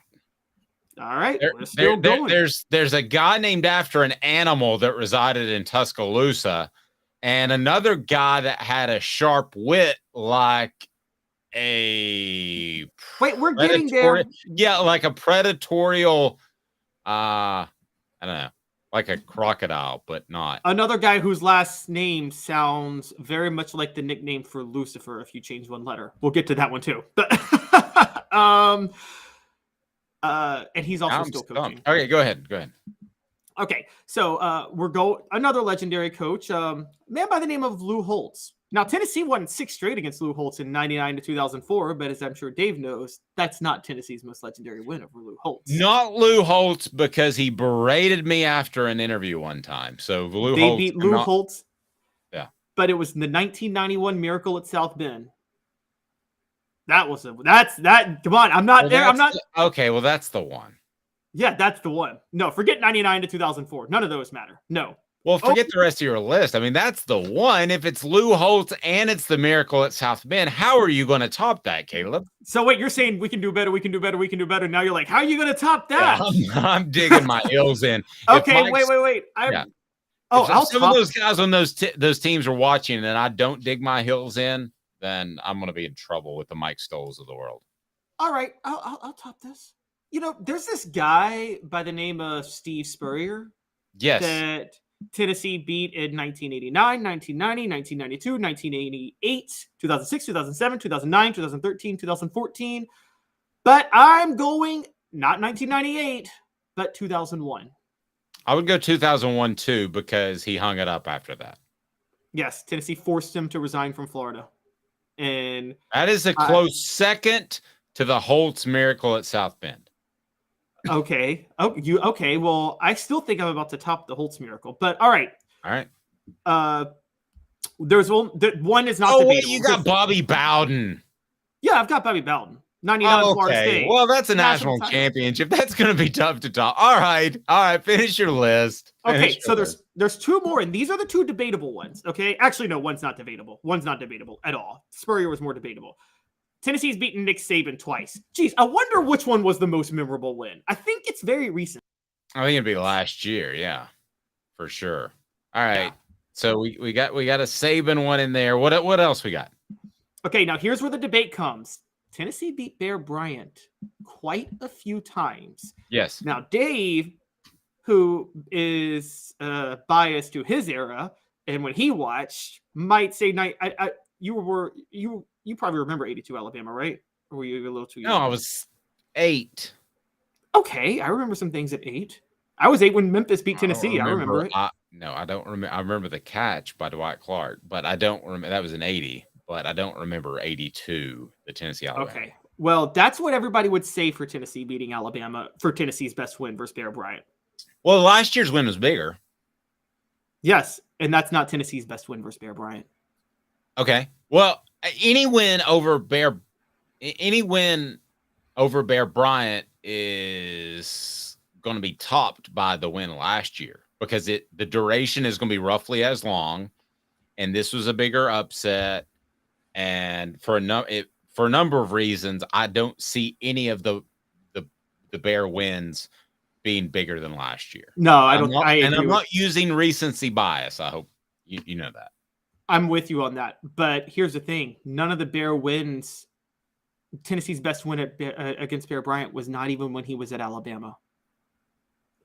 All right. We're still going. There's a guy named after an animal that resided in Tuscaloosa, and another guy that had a sharp wit like a... Wait, we're getting there. Yeah, like a predatorial... I don't know. Like a crocodile, but not. Another guy whose last name sounds very much like the nickname for Lucifer if you change one letter. We'll get to that one too. But and he's also still coaching. Okay, go ahead. Okay, so another legendary coach, man by the name of Lou Holtz. Now, Tennessee won 6 straight against Lou Holtz in 99 to 2004, but as I'm sure Dave knows, that's not Tennessee's most legendary win over Lou Holtz. Not Lou Holtz because he berated me after an interview one time. So they beat Lou Holtz. Yeah. But it was the 1991 Miracle at South Bend. Come on, I'm not there. Okay, well, that's the one. Yeah, that's the one. No, forget 99 to 2004. None of those matter. No. Well, forget the rest of your list. I mean, that's the one. If it's Lou Holtz and it's the Miracle at South Bend, how are you going to top that, Caleb? So wait, you're saying we can do better, we can do better, we can do better. Now you're like, how are you going to top that? Yeah, I'm digging my heels in. Okay, wait. Some of those guys on those teams are watching and I don't dig my heels in, then I'm going to be in trouble with the Mike Stoles of the world. All right, I'll top this. You know, there's this guy by the name of Steve Spurrier. Yes. That Tennessee beat in 1989, 1990, 1992, 1988, 2006, 2007, 2009, 2013, 2014. But I'm going not 1998, but 2001. I would go 2001 too because he hung it up after that. Yes, Tennessee forced him to resign from Florida. And that is a close second to the Holtz Miracle at South Bend. Okay. Okay. Well, I still think I'm about to top the Holtz Miracle, but all right. There's one is not. Oh wait, you got Bobby Bowden. Yeah, I've got Bobby Bowden. 99 Florida State. Well, that's a national championship. That's going to be tough to top. All right. Finish your list. There's 2 more, and these are the 2 debatable ones. Okay. Actually, no, one's not debatable. One's not debatable at all. Spurrier was more debatable. Tennessee's beaten Nick Saban twice. Geez, I wonder which one was the most memorable win. I think it's very recent. I think it'd be last year, yeah, for sure. All right, yeah. So we got a Saban one in there. What else we got? Okay, now here's where the debate comes. Tennessee beat Bear Bryant quite a few times. Yes. Now Dave, who is biased to his era, and when he watched, might say, you probably remember 82 Alabama, right? Or were you a little too young? No, I was 8. Okay, I remember some things at 8. I was 8 when Memphis beat Tennessee. I remember it. No, I don't remember. I remember the catch by Dwight Clark, but I don't remember. That was an 80, but I don't remember 82, the Tennessee Alabama. Okay, well, that's what everybody would say for Tennessee beating Alabama for Tennessee's best win versus Bear Bryant. Well, last year's win was bigger. Yes, and that's not Tennessee's best win versus Bear Bryant. Okay. Well, any win over Bear Bryant is going to be topped by the win last year because the duration is going to be roughly as long, and this was a bigger upset. And for a number of reasons, I don't see any of the Bear wins being bigger than last year. No, I don't. I'm not using recency bias. I hope you know that. I'm with you on that. But here's the thing: none of the Bear wins. Tennessee's best win against Bear Bryant was not even when he was at Alabama.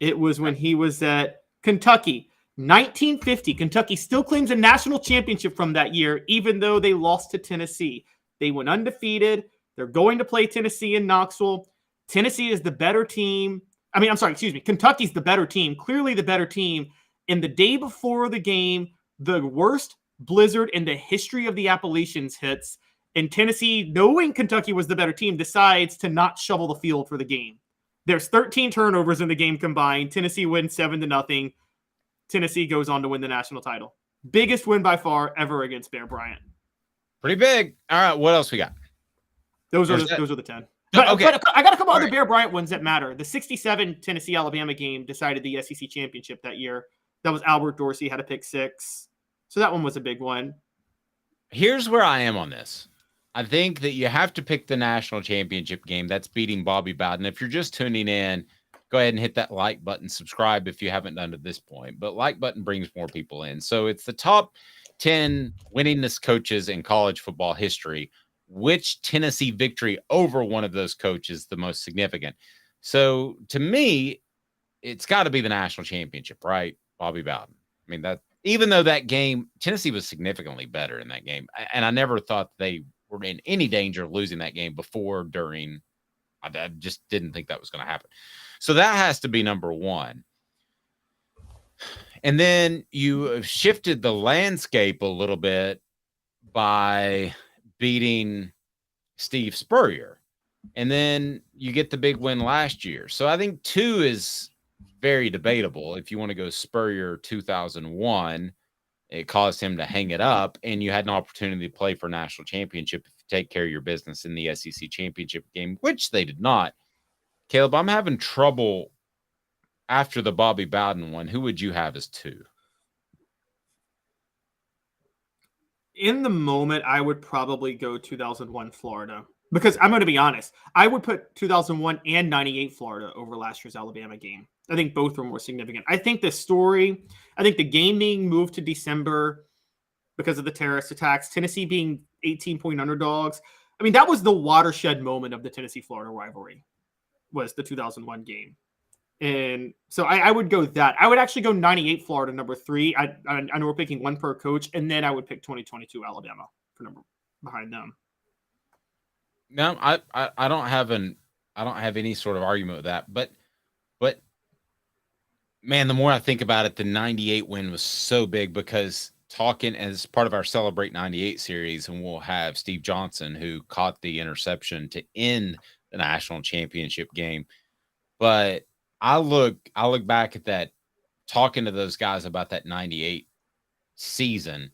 It was when he was at Kentucky. 1950. Kentucky still claims a national championship from that year, even though they lost to Tennessee. They went undefeated. They're going to play Tennessee in Knoxville. Tennessee is the better team. Kentucky's the better team, clearly the better team. And the day before the game, the worst blizzard in the history of the Appalachians hits. And Tennessee, knowing Kentucky was the better team, decides to not shovel the field for the game. There's 13 turnovers in the game combined. Tennessee wins 7-0. Tennessee goes on to win the national title. Biggest win by far ever against Bear Bryant. Pretty big. All right, what else we got? Those are the 10. But I got a couple other Bear Bryant ones that matter. The 67 Tennessee-Alabama game decided the SEC championship that year. That was Albert Dorsey had a pick six. So that one was a big one. Here's where I am on this. I think that you have to pick the national championship game. That's beating Bobby Bowden. If you're just tuning in, go ahead and hit that like button, subscribe if you haven't done to this point. But like button brings more people in. So it's the top 10 winningest coaches in college football history. Which Tennessee victory over one of those coaches the most significant? So to me, it's got to be the national championship, right? Bobby Bowden. I mean, that even though that game, Tennessee was significantly better in that game. And I never thought they were in any danger of losing that game before, during. I just didn't think that was going to happen. So that has to be number one. And then you have shifted the landscape a little bit by beating Steve Spurrier. And then you get the big win last year. So I think 2 is very debatable. If you want to go Spurrier 2001, it caused him to hang it up, and you had an opportunity to play for a national championship if you take care of your business in the SEC championship game, which they did not. Caleb, I'm having trouble after the Bobby Bowden one. Who would you have as 2? In the moment, I would probably go 2001 Florida. Because I'm going to be honest, I would put 2001 and 98 Florida over last year's Alabama game. I think both were more significant. I think the game being moved to December because of the terrorist attacks, Tennessee being 18-point underdogs. I mean, that was the watershed moment of the Tennessee-Florida rivalry, was the 2001 game. And so I would go that. I would actually go 98 Florida, number 3. I know we're picking one per coach, and then I would pick 2022 Alabama for number behind them. No, I don't have any sort of argument with that. But man, the more I think about it, the 98 win was so big because talking as part of our Celebrate 98 series, and we'll have Steve Johnson, who caught the interception to end the national championship game. But I look back at that, talking to those guys about that 98 season,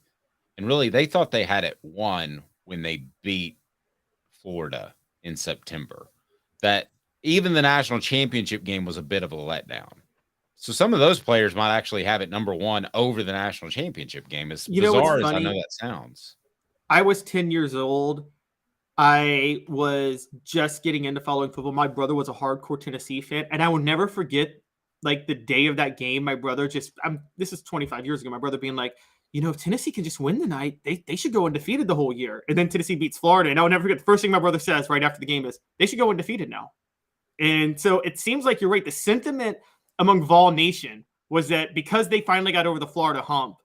and really they thought they had it won when they beat Florida in September. That even the national championship game was a bit of a letdown. So some of those players might actually have it number 1 over the national championship game. As bizarre as I know that sounds. I was 10 years old. I was just getting into following football. My brother was a hardcore Tennessee fan, and I will never forget, like, the day of that game. My brother this is 25 years ago. My brother being like, if Tennessee can just win the night, they should go undefeated the whole year. And then Tennessee beats Florida. And I will never forget, the first thing my brother says right after the game is, they should go undefeated now. And so it seems like you're right. The sentiment among Vol Nation was that because they finally got over the Florida hump,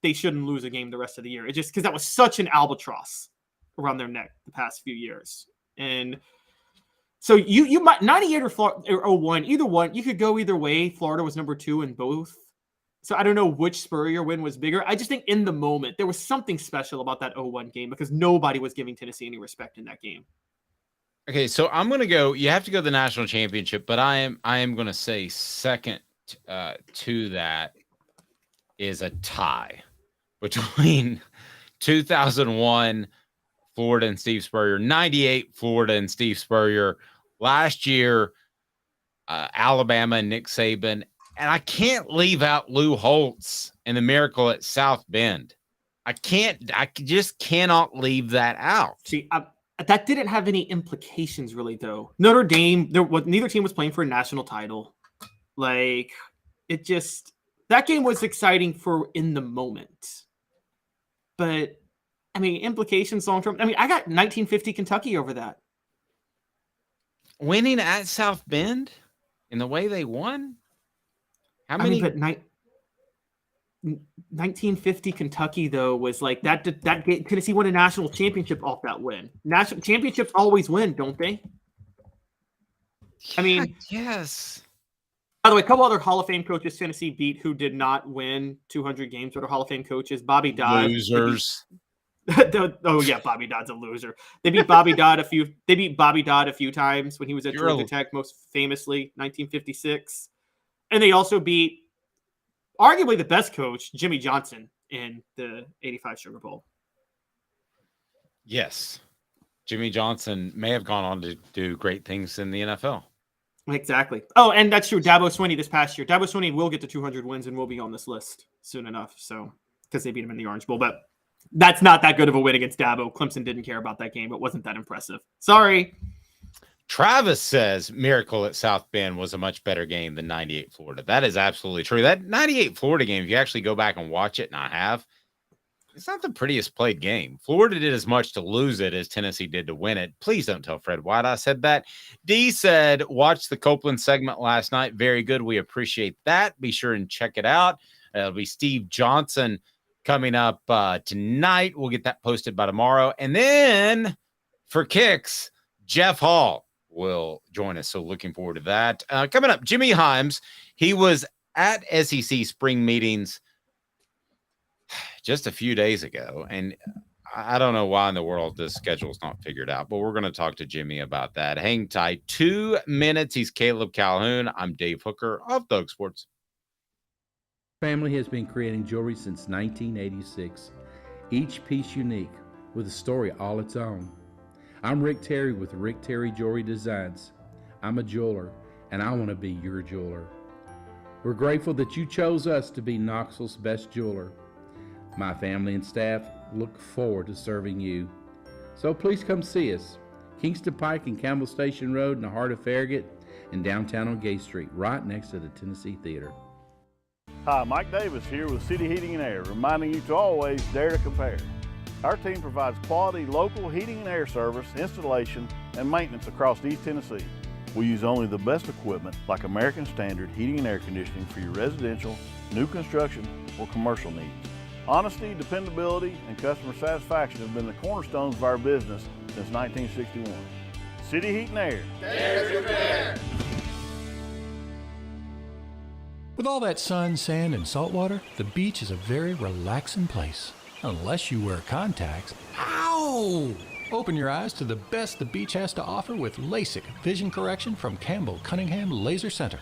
they shouldn't lose a game the rest of the year. It just because that was such an albatross around their neck the past few years. And so you might 98 or 01, either one, you could go either way. Florida was number 2 in both. So I don't know which Spurrier win was bigger. I just think in the moment, there was something special about that 01 game because nobody was giving Tennessee any respect in that game. Okay, so I'm going to go, you have to go the national championship, but I am going to say second to that is a tie between 2001, Florida and Steve Spurrier. 98, Florida and Steve Spurrier. Last year, Alabama and Nick Saban. And I can't leave out Lou Holtz and the miracle at South Bend. I just cannot leave that out. See, that didn't have any implications really, though. Notre Dame, neither team was playing for a national title. Like, that game was exciting for in the moment. But, I mean, implications long-term. I mean, I got 1950 Kentucky over that. Winning at South Bend in the way they won? How many? 1950 Kentucky, though, was like that game. Tennessee won a national championship off that win. National championships always win, don't they? I mean, yes. By the way, a couple other Hall of Fame coaches Tennessee beat who did not win 200 games, but are Hall of Fame coaches. Bobby Dodd. Losers. Oh yeah, Bobby Dodd's a loser. They beat Bobby Dodd a few times when he was at Georgia Tech, most famously 1956. And they also beat arguably the best coach, Jimmy Johnson, in the 85 Sugar Bowl. Yes. Jimmy Johnson may have gone on to do great things in the NFL. Exactly. Oh, and that's true. Dabo Swinney this past year. Dabo Swinney will get to 200 wins and will be on this list soon enough. So, because they beat him in the Orange Bowl. But that's not that good of a win against Dabo. Clemson didn't care about that game. It wasn't that impressive. Sorry. Travis says Miracle at South Bend was a much better game than 98 Florida. That is absolutely true. That 98 Florida game, if you actually go back and watch it, and I have, it's not the prettiest played game. Florida did as much to lose it as Tennessee did to win it. Please don't tell Fred White I said that. D said, watch the Copeland segment last night. Very good. We appreciate that. Be sure and check it out. It'll be Steve Johnson coming up tonight. We'll get that posted by tomorrow. And then for kicks, Jeff Hall will join us. So looking forward to that. Coming up, Jimmy Hyams. He was at SEC spring meetings just a few days ago. And I don't know why in the world this schedule is not figured out, but we're going to talk to Jimmy about that. Hang tight. 2 minutes. He's Caleb Calhoun. I'm Dave Hooker of Thug Sports. Family has been creating jewelry since 1986. Each piece unique with a story all its own. I'm Rick Terry with Rick Terry Jewelry Designs. I'm a jeweler, and I want to be your jeweler. We're grateful that you chose us to be Knoxville's best jeweler. My family and staff look forward to serving you. So please come see us. Kingston Pike and Campbell Station Road in the heart of Farragut and downtown on Gay Street, right next to the Tennessee Theater. Hi, Mike Davis here with City Heating and Air, reminding you to always dare to compare. Our team provides quality local heating and air service, installation, and maintenance across East Tennessee. We use only the best equipment like American Standard heating and air conditioning for your residential, new construction, or commercial needs. Honesty, dependability, and customer satisfaction have been the cornerstones of our business since 1961. City Heat and Air. Dare to compare. With all that sun, sand, and salt water, the beach is a very relaxing place. Unless you wear contacts. Ow! Open your eyes to the best the beach has to offer with LASIK vision correction from Campbell Cunningham Laser Center.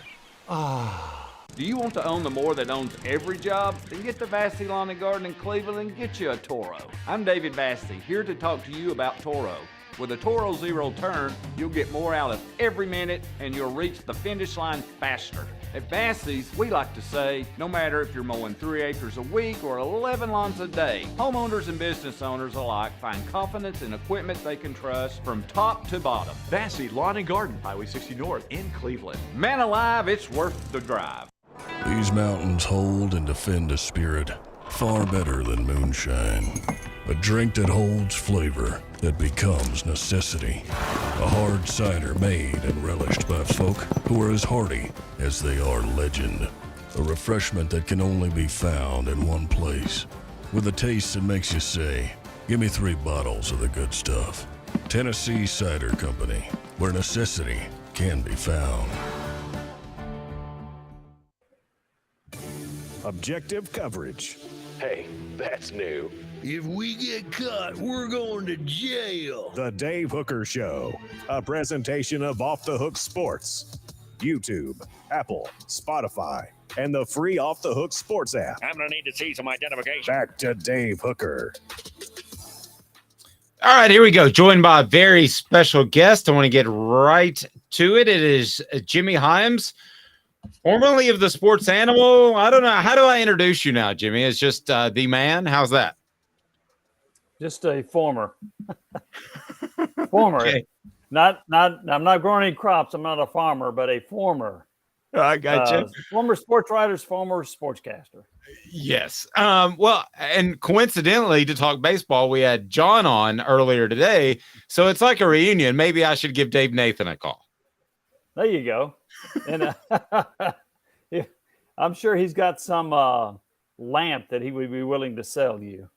Ah. Do you want to own the more that owns every job? Then get to Vassy Lawn and Garden in Cleveland and get you a Toro. I'm David Vassy, here to talk to you about Toro. With a Toro Zero Turn, you'll get more out of every minute and you'll reach the finish line faster. At Vassy's, we like to say, no matter if you're mowing 3 acres a week or 11 lawns a day, homeowners and business owners alike find confidence in equipment they can trust from top to bottom. Vassy Lawn and Garden, Highway 60 North in Cleveland. Man alive, it's worth the drive. These mountains hold and defend a spirit far better than moonshine. A drink that holds flavor that becomes necessity. A hard cider made and relished by folk who are as hearty as they are legend. A refreshment that can only be found in one place. With a taste that makes you say, give me 3 bottles of the good stuff. Tennessee Cider Company, where necessity can be found. Objective coverage. Hey, that's new. If we get caught, we're going to jail. The Dave Hooker Show, a presentation of Off the Hook Sports. YouTube, Apple, Spotify, and the free Off the Hook Sports app. I'm going to need to see some identification. Back to Dave Hooker. All right, here we go. Joined by a very special guest. I want to get right to it. It is Jimmy Hyams, formerly of the Sports Animal. I don't know. How do I introduce you now, Jimmy? It's just the man. How's that? Just a former. Former. Okay. I'm not growing any crops. I'm not a farmer, but a former. I got you. Former sports writer, former sportscaster. Yes. Well, and coincidentally, to talk baseball, we had John on earlier today. So it's like a reunion. Maybe I should give Dave Nathan a call. There you go. And I'm sure he's got some lamp that he would be willing to sell you.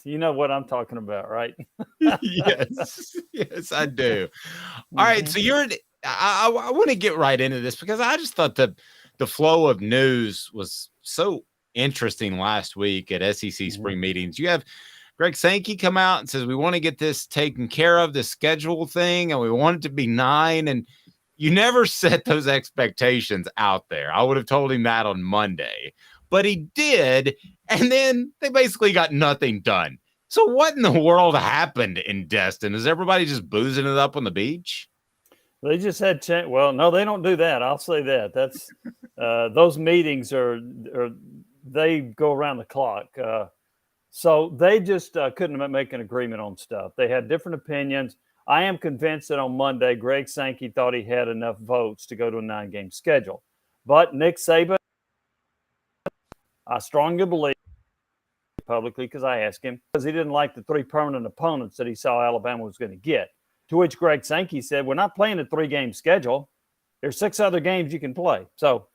You know what I'm talking about, right? Yes, I do. All right. So I want to get right into this because I just thought the flow of news was so interesting last week at SEC spring meetings. You have Greg Sankey come out and says, we want to get this taken care of, this schedule thing, and we want it to be 9. And you never set those expectations out there. I would have told him that on Monday, but he did. And then they basically got nothing done. So what in the world happened in Destin? Is everybody just boozing it up on the beach? They just had well, no, they don't do that. I'll say that. That's those meetings are they go around the clock. So they just couldn't make an agreement on stuff. They had different opinions. I am convinced that on Monday, Greg Sankey thought he had enough votes to go to a 9-game schedule. But Nick Saban, I strongly believe publicly because I asked him, because he didn't like the 3 permanent opponents that he saw Alabama was going to get. To which Greg Sankey said, we're not playing a 3-game schedule. There's 6 other games you can play. So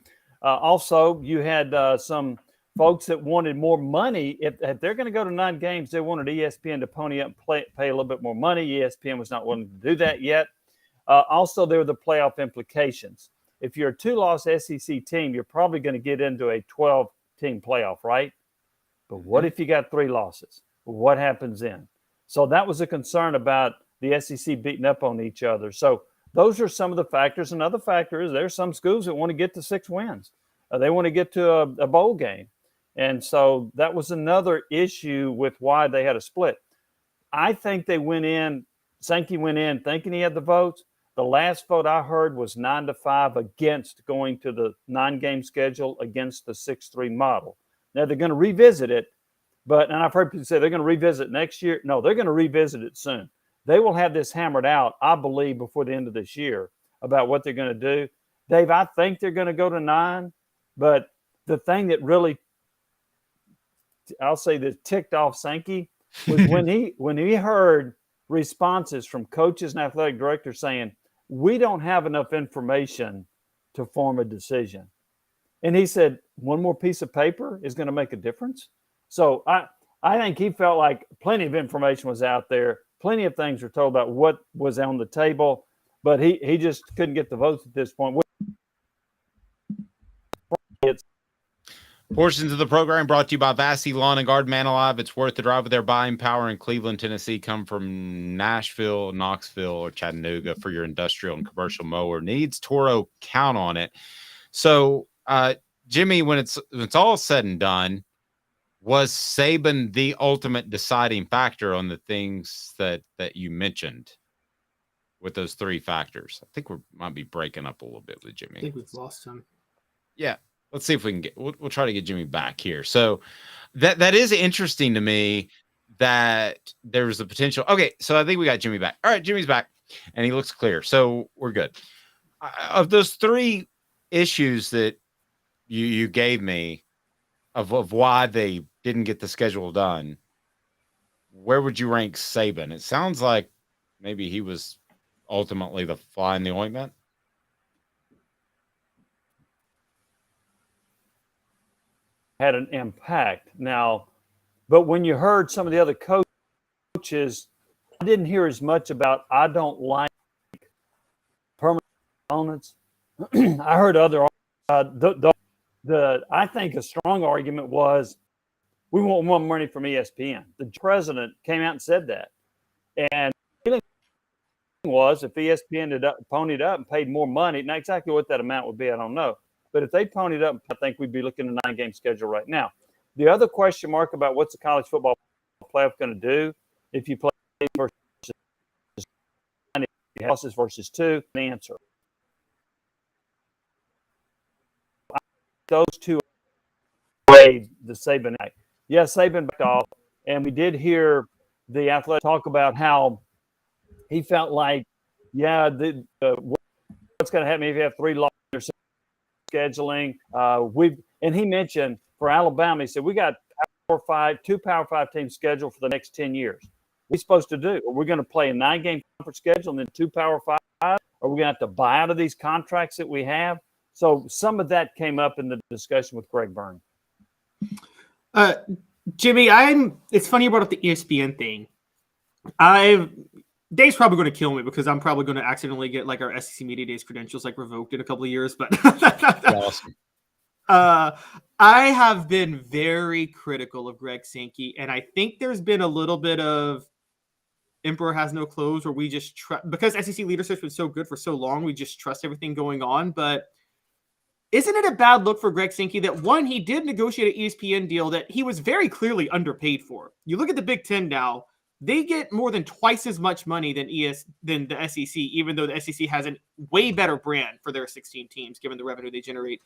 also you had some folks that wanted more money. If they're going to go to 9 games, they wanted ESPN to pony up and pay a little bit more money. ESPN was not willing to do that yet. Also, there were the playoff implications. If you're a 2-loss SEC team, you're probably going to get into a 12-team playoff, right? But what if you got 3 losses? What happens then? So that was a concern about the SEC beating up on each other. So those are some of the factors. Another factor is there's some schools that want to get to 6 wins. They want to get to a bowl game. And so that was another issue with why they had a split. I think Sankey went in thinking he had the votes. The last vote I heard was 9-5 against going to the 9-game schedule against the 6-3 model. Now they're going to revisit it, and I've heard people say they're going to revisit it next year. No, they're going to revisit it soon. They will have this hammered out, I believe, before the end of this year about what they're going to do. Dave, I think they're going to go to 9, but the thing that really, I'll say that ticked off Sankey was when he heard responses from coaches and athletic directors saying, we don't have enough information to form a decision. And he said, one more piece of paper is going to make a difference. So I think he felt like plenty of information was out there. Plenty of things were told about what was on the table, but he just couldn't get the votes at this point. Portions of the program brought to you by Vassy Lawn and Garden. Man alive, it's worth the drive with their buying power in Cleveland, Tennessee. Come from Nashville, Knoxville, or Chattanooga for your industrial and commercial mower needs. Toro, count on it. So, Jimmy, when it's all said and done, was Saban the ultimate deciding factor on the things that you mentioned with those 3 factors? I think we might be breaking up a little bit with Jimmy. I think we've lost him. Yeah. Let's see if we can we'll try to get Jimmy back here. So that is interesting to me that there's a potential. Okay. So I think we got Jimmy back. All right. Jimmy's back and he looks clear. So we're good. Of those 3 issues that you gave me of why they didn't get the schedule done, where would you rank Saban? It sounds like maybe he was ultimately the fly in the ointment. Had an impact now, but when you heard some of the other coaches, I didn't hear as much about I don't like permanent opponents. I heard other I think a strong argument was we want more money from ESPN. The president came out and said that, and the feeling was if ESPN ponied up and paid more money, not exactly what that amount would be, I don't know. But if they ponied up, I think we'd be looking at a 9-game schedule right now. The other question mark about what's the college football playoff going to do if you play versus losses versus 2, the answer. Those two way the Saban night. Yes, Saban backed off, and we did hear the athletic talk about how he felt like, what's going to happen if you have 3 losses scheduling. And he mentioned for Alabama, he said we got 2 Power 5 teams scheduled for the next 10 years. What are we supposed to do? Are we going to play a 9-game conference schedule and then 2 Power 5? Are we going to have to buy out of these contracts that we have? So some of that came up in the discussion with Greg Byrne. Jimmy, it's funny you brought up the ESPN thing. Dave's probably going to kill me because I'm probably going to accidentally get like our SEC Media Days credentials like revoked in a couple of years. But awesome. I have been very critical of Greg Sankey, and I think there's been a little bit of Emperor has no clothes where we just because SEC leadership's been so good for so long, we just trust everything going on. But isn't it a bad look for Greg Sankey that, one, he did negotiate an ESPN deal that he was very clearly underpaid for? You look at the Big Ten now, they get more than twice as much money than the SEC, even though the SEC has a way better brand for their 16 teams, given the revenue they generate.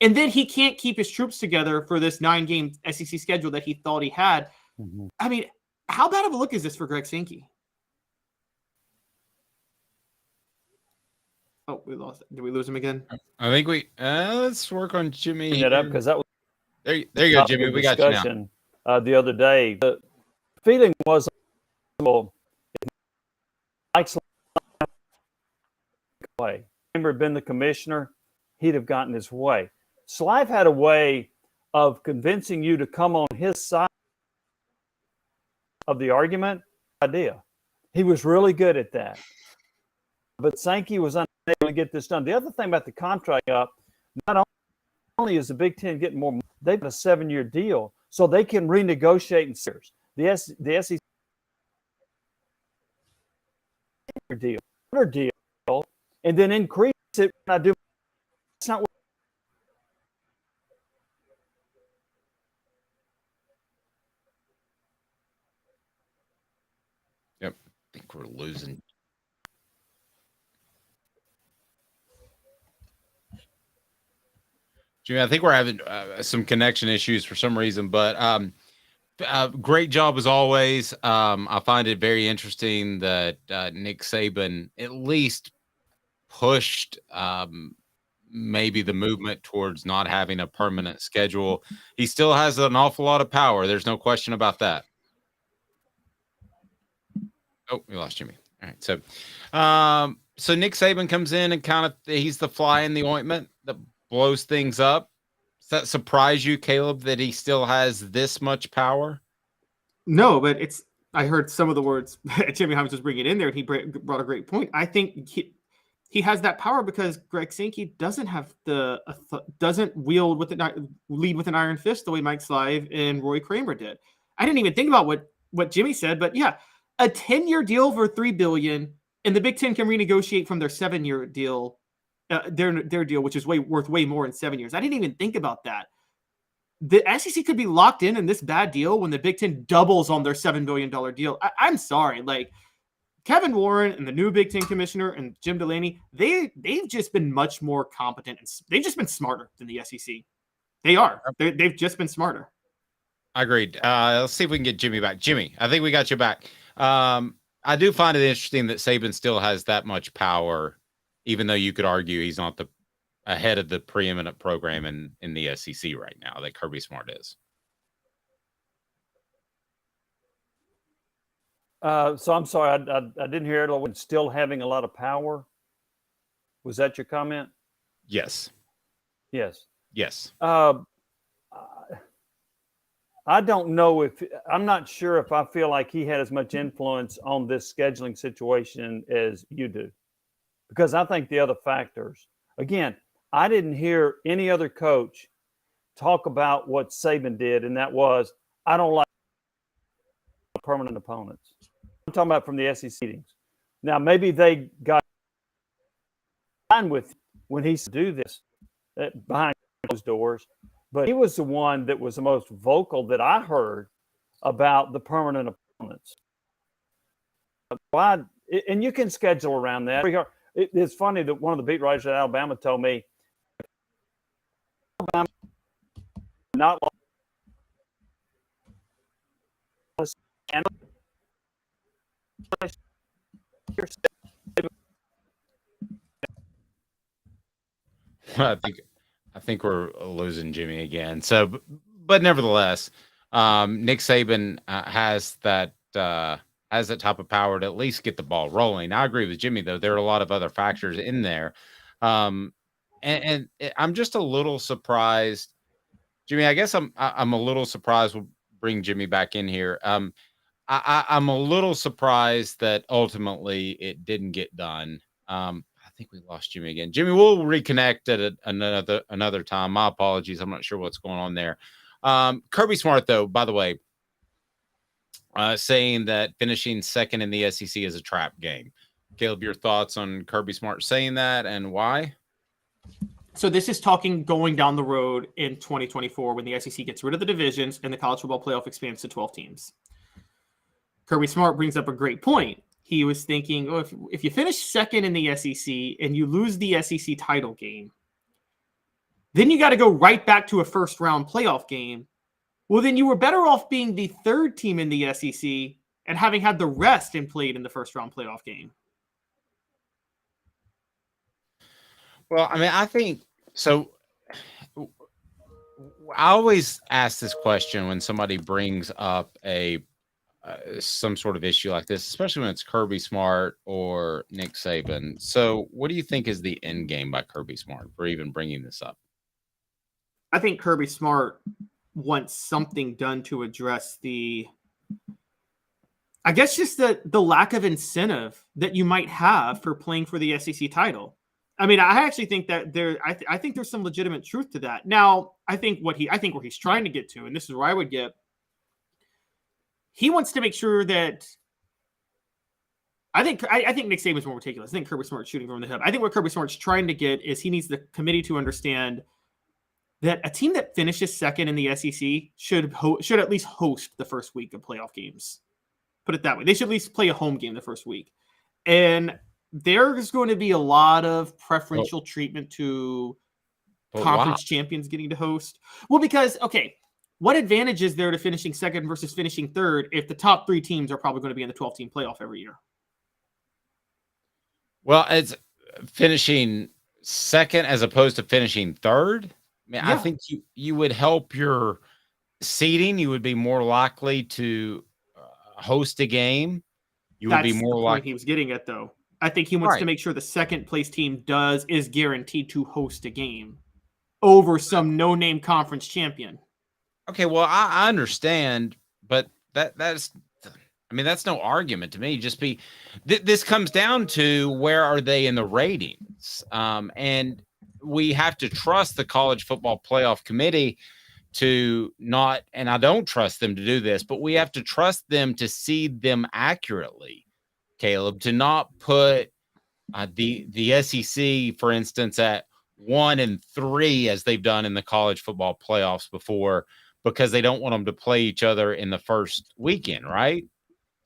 And then he can't keep his troops together for this 9-game SEC schedule that he thought he had. Mm-hmm. I mean, how bad of a look is this for Greg Sankey? Oh, we lost. Did we lose him again? I think let's work on Jimmy. Bring that up because that was there you go, Jimmy. We got you now. The other day, the feeling was, well, if Mike's way, Kramer had been the commissioner, he'd have gotten his way. Slive had a way of convincing you to come on his side of the argument. Idea. He was really good at that. But Sankey was unable to get this done. The other thing about the contract up, not only is the Big Ten getting more money, they've got a 7-year deal, so they can renegotiate in years. The SEC deal, and then increase it when I do. It's not. Yep, I think we're losing. Jimmy, I think we're having some connection issues for some reason, but great job as always. I find it very interesting that Nick Saban at least pushed maybe the movement towards not having a permanent schedule. He still has an awful lot of power. There's no question about that. Oh, we lost Jimmy. All right. So Nick Saban comes in and he's the fly in the ointment that blows things up. Does that surprise you, Caleb, that he still has this much power? No, but I heard some of the words Jimmy Hyams was bringing in there, and he brought a great point. I think he has that power because Greg Sankey doesn't have doesn't lead with an iron fist the way Mike Slive and Roy Kramer did. I didn't even think about what Jimmy said, but yeah, a 10-year deal for $3 billion, and the Big Ten can renegotiate from their 7-year deal. Their deal, which is worth way more in 7 years. I didn't even think about that. The SEC could be locked in this bad deal when the Big Ten doubles on their $7 billion deal. I'm sorry. Like, Kevin Warren and the new Big Ten commissioner and Jim Delaney, they've just been much more competent, and they've just been smarter than the SEC. They are. They've just been smarter. Agreed. Let's see if we can get Jimmy back. Jimmy, I think we got you back. I do find it interesting that Saban still has that much power, even though you could argue he's not the ahead of the preeminent program in the SEC right now that Kirby Smart is. So I'm sorry, I didn't hear it. When still having a lot of power. Was that your comment? Yes. Yes. Yes. I don't know I'm not sure if I feel like he had as much influence on this scheduling situation as you do. Because I think the other factors, again, I didn't hear any other coach talk about what Saban did, and that was, I don't like permanent opponents. I'm talking about from the SEC meetings. Now, maybe they got fine with when he said do this, behind closed doors. But he was the one that was the most vocal that I heard about the permanent opponents. Why? And you can schedule around that. It's funny that one of the beat writers at Alabama told me, not I think we're losing Jimmy again. So, but nevertheless, Nick Saban has that type of power to at least get the ball rolling. I agree with Jimmy, though. There are a lot of other factors in there. And I'm just a little surprised, Jimmy. I guess I'm a little surprised. We'll bring Jimmy back in here. I'm a little surprised that ultimately it didn't get done. I think we lost Jimmy again. Jimmy, we'll reconnect at another time. My apologies. I'm not sure what's going on there. Kirby Smart, though, by the way, saying that finishing second in the SEC is a trap game. Caleb, your thoughts on Kirby Smart saying that and why? So this is talking going down the road in 2024 when the SEC gets rid of the divisions and the college football playoff expands to 12 teams. Kirby Smart brings up a great point. He was thinking, oh, if you finish second in the SEC and you lose the SEC title game, then you got to go right back to a first-round playoff game. Well, then you were better off being the third team in the SEC and having had the rest and played in the first-round playoff game. Well, I mean, I think so. I always ask this question when somebody brings up some sort of issue like this, especially when it's Kirby Smart or Nick Saban. So what do you think is the end game by Kirby Smart for even bringing this up? I think Kirby Smart wants something done to address just the lack of incentive that you might have for playing for the SEC title. I mean, I actually think that I think there's some legitimate truth to that. Now, I think where he's trying to get to, and this is where I would get, he wants to make sure that I think Nick Saban's more ridiculous. I think Kirby Smart's shooting from the hip. I think what Kirby Smart's trying to get is he needs the committee to understand that a team that finishes second in the SEC should at least host the first week of playoff games. Put it that way. They should at least play a home game the first week. And there's going to be a lot of preferential treatment to conference champions getting to host. Well, because, okay, what advantage is there to finishing second versus finishing third if the top three teams are probably going to be in the 12-team playoff every year? Well, it's finishing second as opposed to finishing third. I mean, yeah. I think you would help your seeding. You would be more likely to host a game. That's would be more likely. He was getting at, though. I think he wants to make sure the second place team is guaranteed to host a game over some no-name conference champion. Okay, well, I understand, but that's no argument to me. Just this comes down to where are they in the ratings, and we have to trust the College Football Playoff Committee to not, and I don't trust them to do this, but we have to trust them to seed them accurately, Caleb, to not put the SEC, for instance, at 1 and 3 as they've done in the college football playoffs before, because they don't want them to play each other in the first weekend, right?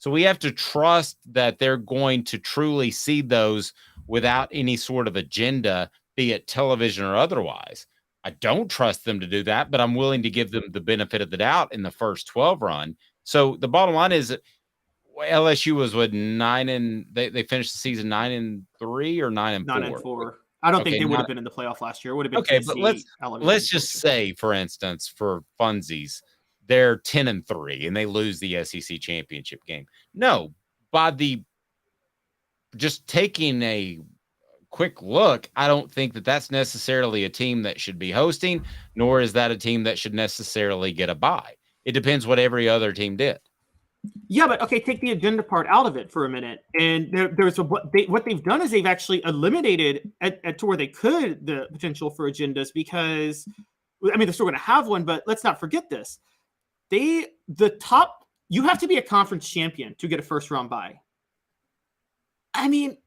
So we have to trust that they're going to truly seed those without any sort of agenda, be it television or otherwise. I don't trust them to do that, but I'm willing to give them the benefit of the doubt in the first 12 run. So the bottom line is LSU was they finished the season 9-3 or 9-4? 9-4. I don't think they would have been in the playoff last year. It would have been okay, but let's just say, for instance, for funsies, they're 10-3 and they lose the SEC championship game. No, just taking a quick look, I don't think that that's necessarily a team that should be hosting, nor is that a team that should necessarily get a bye. It depends what every other team did. Yeah, but okay, take the agenda part out of it for a minute. And what they've done is they've actually eliminated to where they could the potential for agendas, because I mean they're still going to have one, but let's not forget this. You have to be a conference champion to get a first round bye. I mean,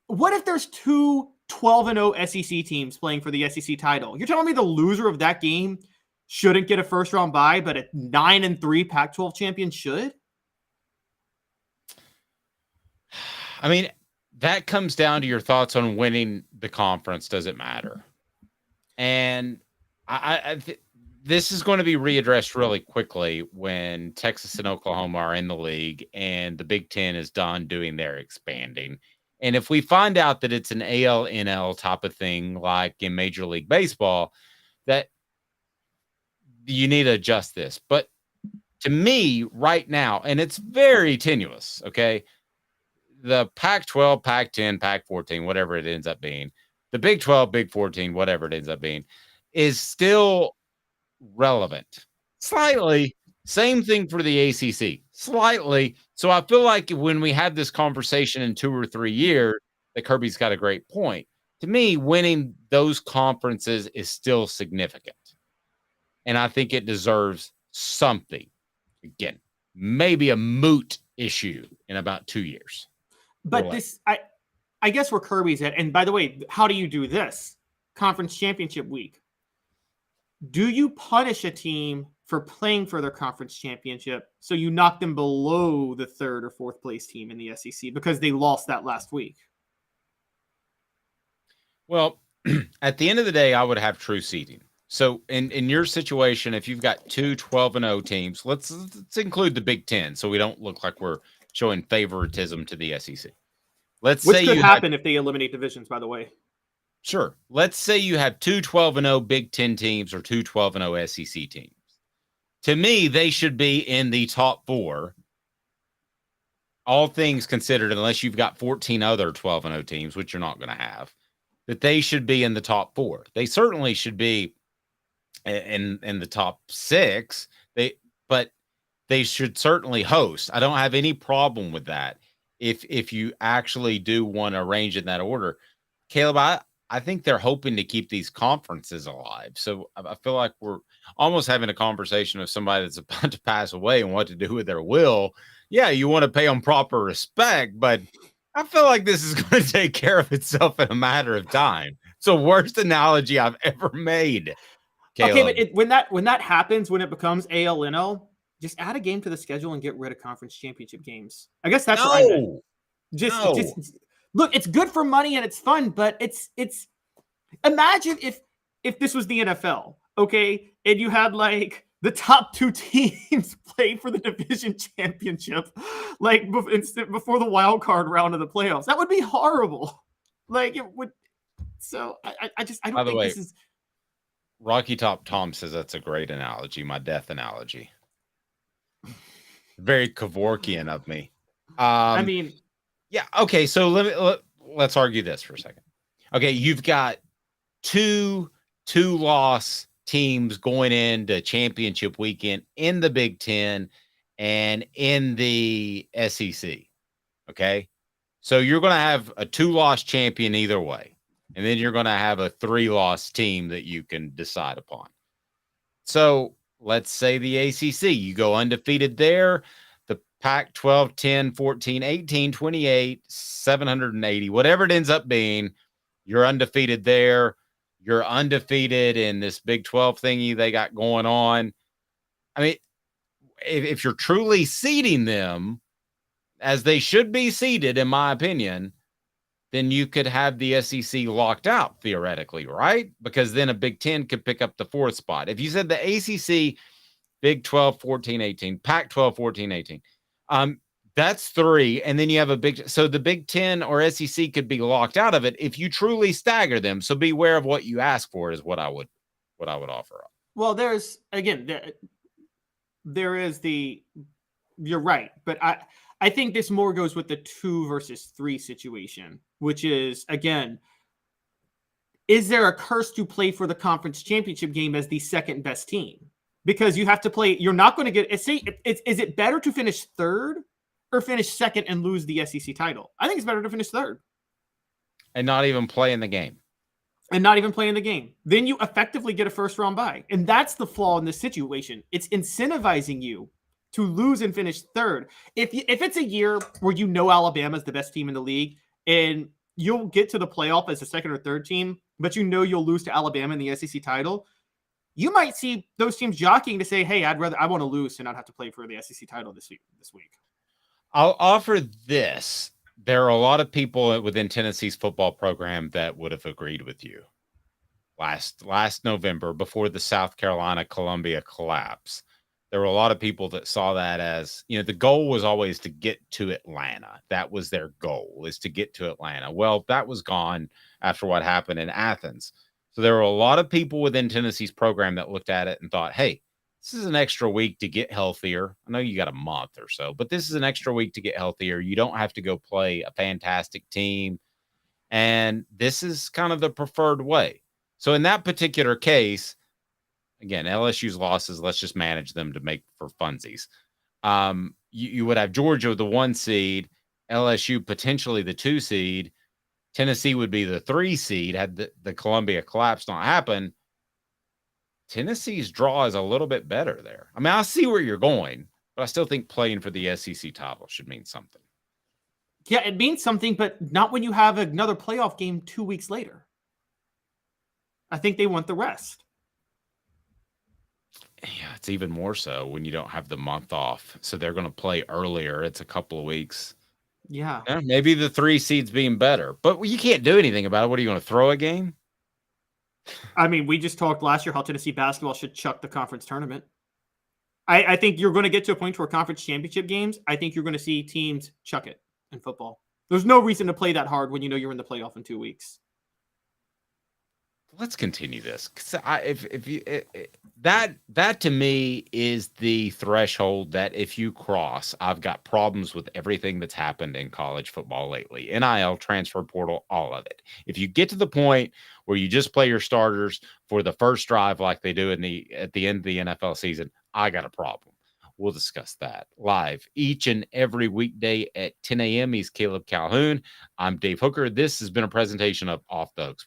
what if there's 2 12-0 SEC teams playing for the SEC title. You're telling me the loser of that game shouldn't get a first round bye, but a 9-3 Pac-12 champion should? I mean, that comes down to your thoughts on winning the conference. Does it matter? And this is going to be readdressed really quickly when Texas and Oklahoma are in the league and the Big Ten is done doing their expanding. And if we find out that it's an AL-NL type of thing, like in Major League Baseball, that you need to adjust this. But to me, right now, and it's very tenuous, okay? The Pac-12, Pac-10, Pac-14, whatever it ends up being, the Big 12, Big 14, whatever it ends up being, is still relevant. Slightly. Same thing for the ACC. Slightly. So I feel like when we have this conversation in 2 or 3 years, that Kirby's got a great point. To me, winning those conferences is still significant. And I think it deserves something. Again, maybe a moot issue in about 2 years. But this, I guess where Kirby's at, and by the way, how do you do this? Conference championship week. Do you punish a team for playing for their conference championship so you knock them below the 3rd or 4th place team in the SEC because they lost that last week? Well, at the end of the day, I would have true seeding. So in your situation, if you've got 2 12-0 teams, let's include the Big Ten so we don't look like we're showing favoritism to the SEC. Which could happen if they eliminate divisions, by the way. Sure. Let's say you have 2 12-0 Big Ten teams or 2 12-0 SEC teams. To me, they should be in the top 4. All things considered, unless you've got 14 other 12-0 teams, which you're not going to have, that they should be in the top 4. They certainly should be in the top 6. But they should certainly host. I don't have any problem with that. If you actually do want to arrange in that order, Caleb, I think they're hoping to keep these conferences alive. So I feel like we're almost having a conversation with somebody that's about to pass away and what to do with their will. Yeah, you want to pay them proper respect, but I feel like this is going to take care of itself in a matter of time. It's the worst analogy I've ever made. Caleb. Okay, but when that happens, when it becomes AL-NL, just add a game to the schedule and get rid of conference championship games. I guess that's what I meant. Just look, it's good for money and it's fun, but it's imagine if this was the NFL, okay, and you had like the top 2 teams play for the division championship, like before the wild card round of the playoffs. That would be horrible. Like it would. So I don't think this is. Rocky Top Tom says that's a great analogy. My death analogy. Very Kevorkian of me. I mean, yeah. Okay. So let's argue this for a second. Okay. You've got two loss teams going into championship weekend in the Big Ten and in the SEC. Okay. So you're going to have a 2-loss champion either way. And then you're going to have a 3-loss team that you can decide upon. So let's say the ACC, you go undefeated there. The Pac-12, 10, 14, 18, 28, 780, whatever it ends up being, you're undefeated there. You're undefeated in this Big 12 thingy they got going on. I mean, if you're truly seeding them as they should be seeded, in my opinion, then you could have the SEC locked out theoretically, right? Because then a Big 10 could pick up the 4th spot. If you said the ACC, Big 12, 14, 18, Pac-12, 14, 18, that's 3. And then you have so the Big 10 or SEC could be locked out of it if you truly stagger them. So beware of what you ask for is what I would offer up. Well, there is you're right. But I think this more goes with the 2 versus 3 situation, which is, again, is there a curse to play for the conference championship game as the second best team? Because you have to play, you're not going to get, is it better to finish 3rd or finish 2nd and lose the SEC title? I think it's better to finish 3rd. And not even play in the game. Then you effectively get a first round bye. And that's the flaw in this situation. It's incentivizing you to lose and finish 3rd. If it's a year where Alabama is the best team in the league and you'll get to the playoff as a second or third team, but you know you'll lose to Alabama in the SEC title, you might see those teams jockeying to say, hey, I want to lose and not have to play for the SEC title this week. I'll offer this. There are a lot of people within Tennessee's football program that would have agreed with you last November before the South Carolina Columbia collapse. There were a lot of people that saw that as, the goal was always to get to Atlanta. That was their goal, is to get to Atlanta. Well, that was gone after what happened in Athens. So there were a lot of people within Tennessee's program that looked at it and thought, hey, this is an extra week to get healthier. I know you got a month or so, but this is an extra week to get healthier. You don't have to go play a fantastic team. And this is kind of the preferred way. So in that particular case, again, LSU's losses, let's just manage them to make for funsies. You would have Georgia the 1 seed, LSU potentially the 2 seed. Tennessee would be the 3 seed had the Columbia collapse not happen. Tennessee's draw is a little bit better there. I mean, I see where you're going, but I still think playing for the SEC title should mean something. Yeah, it means something, but not when you have another playoff game 2 weeks later. I think they want the rest. Yeah, it's even more so when you don't have the month off. So they're going to play earlier. It's a couple of weeks. Yeah. Maybe the 3 seeds being better, but you can't do anything about it. What are you going to throw a game? I mean, we just talked last year how Tennessee basketball should chuck the conference tournament. I think you're going to get to a point where conference championship games, I think you're going to see teams chuck it in football. There's no reason to play that hard when you know you're in the playoff in 2 weeks. Let's continue this. That to me is the threshold that if you cross, I've got problems with everything that's happened in college football lately. NIL, transfer portal, all of it. If you get to the point where you just play your starters for the first drive like they do at the end of the NFL season, I got a problem. We'll discuss that live each and every weekday at 10 a.m. He's Caleb Calhoun. I'm Dave Hooker. This has been a presentation of Off the Hooks.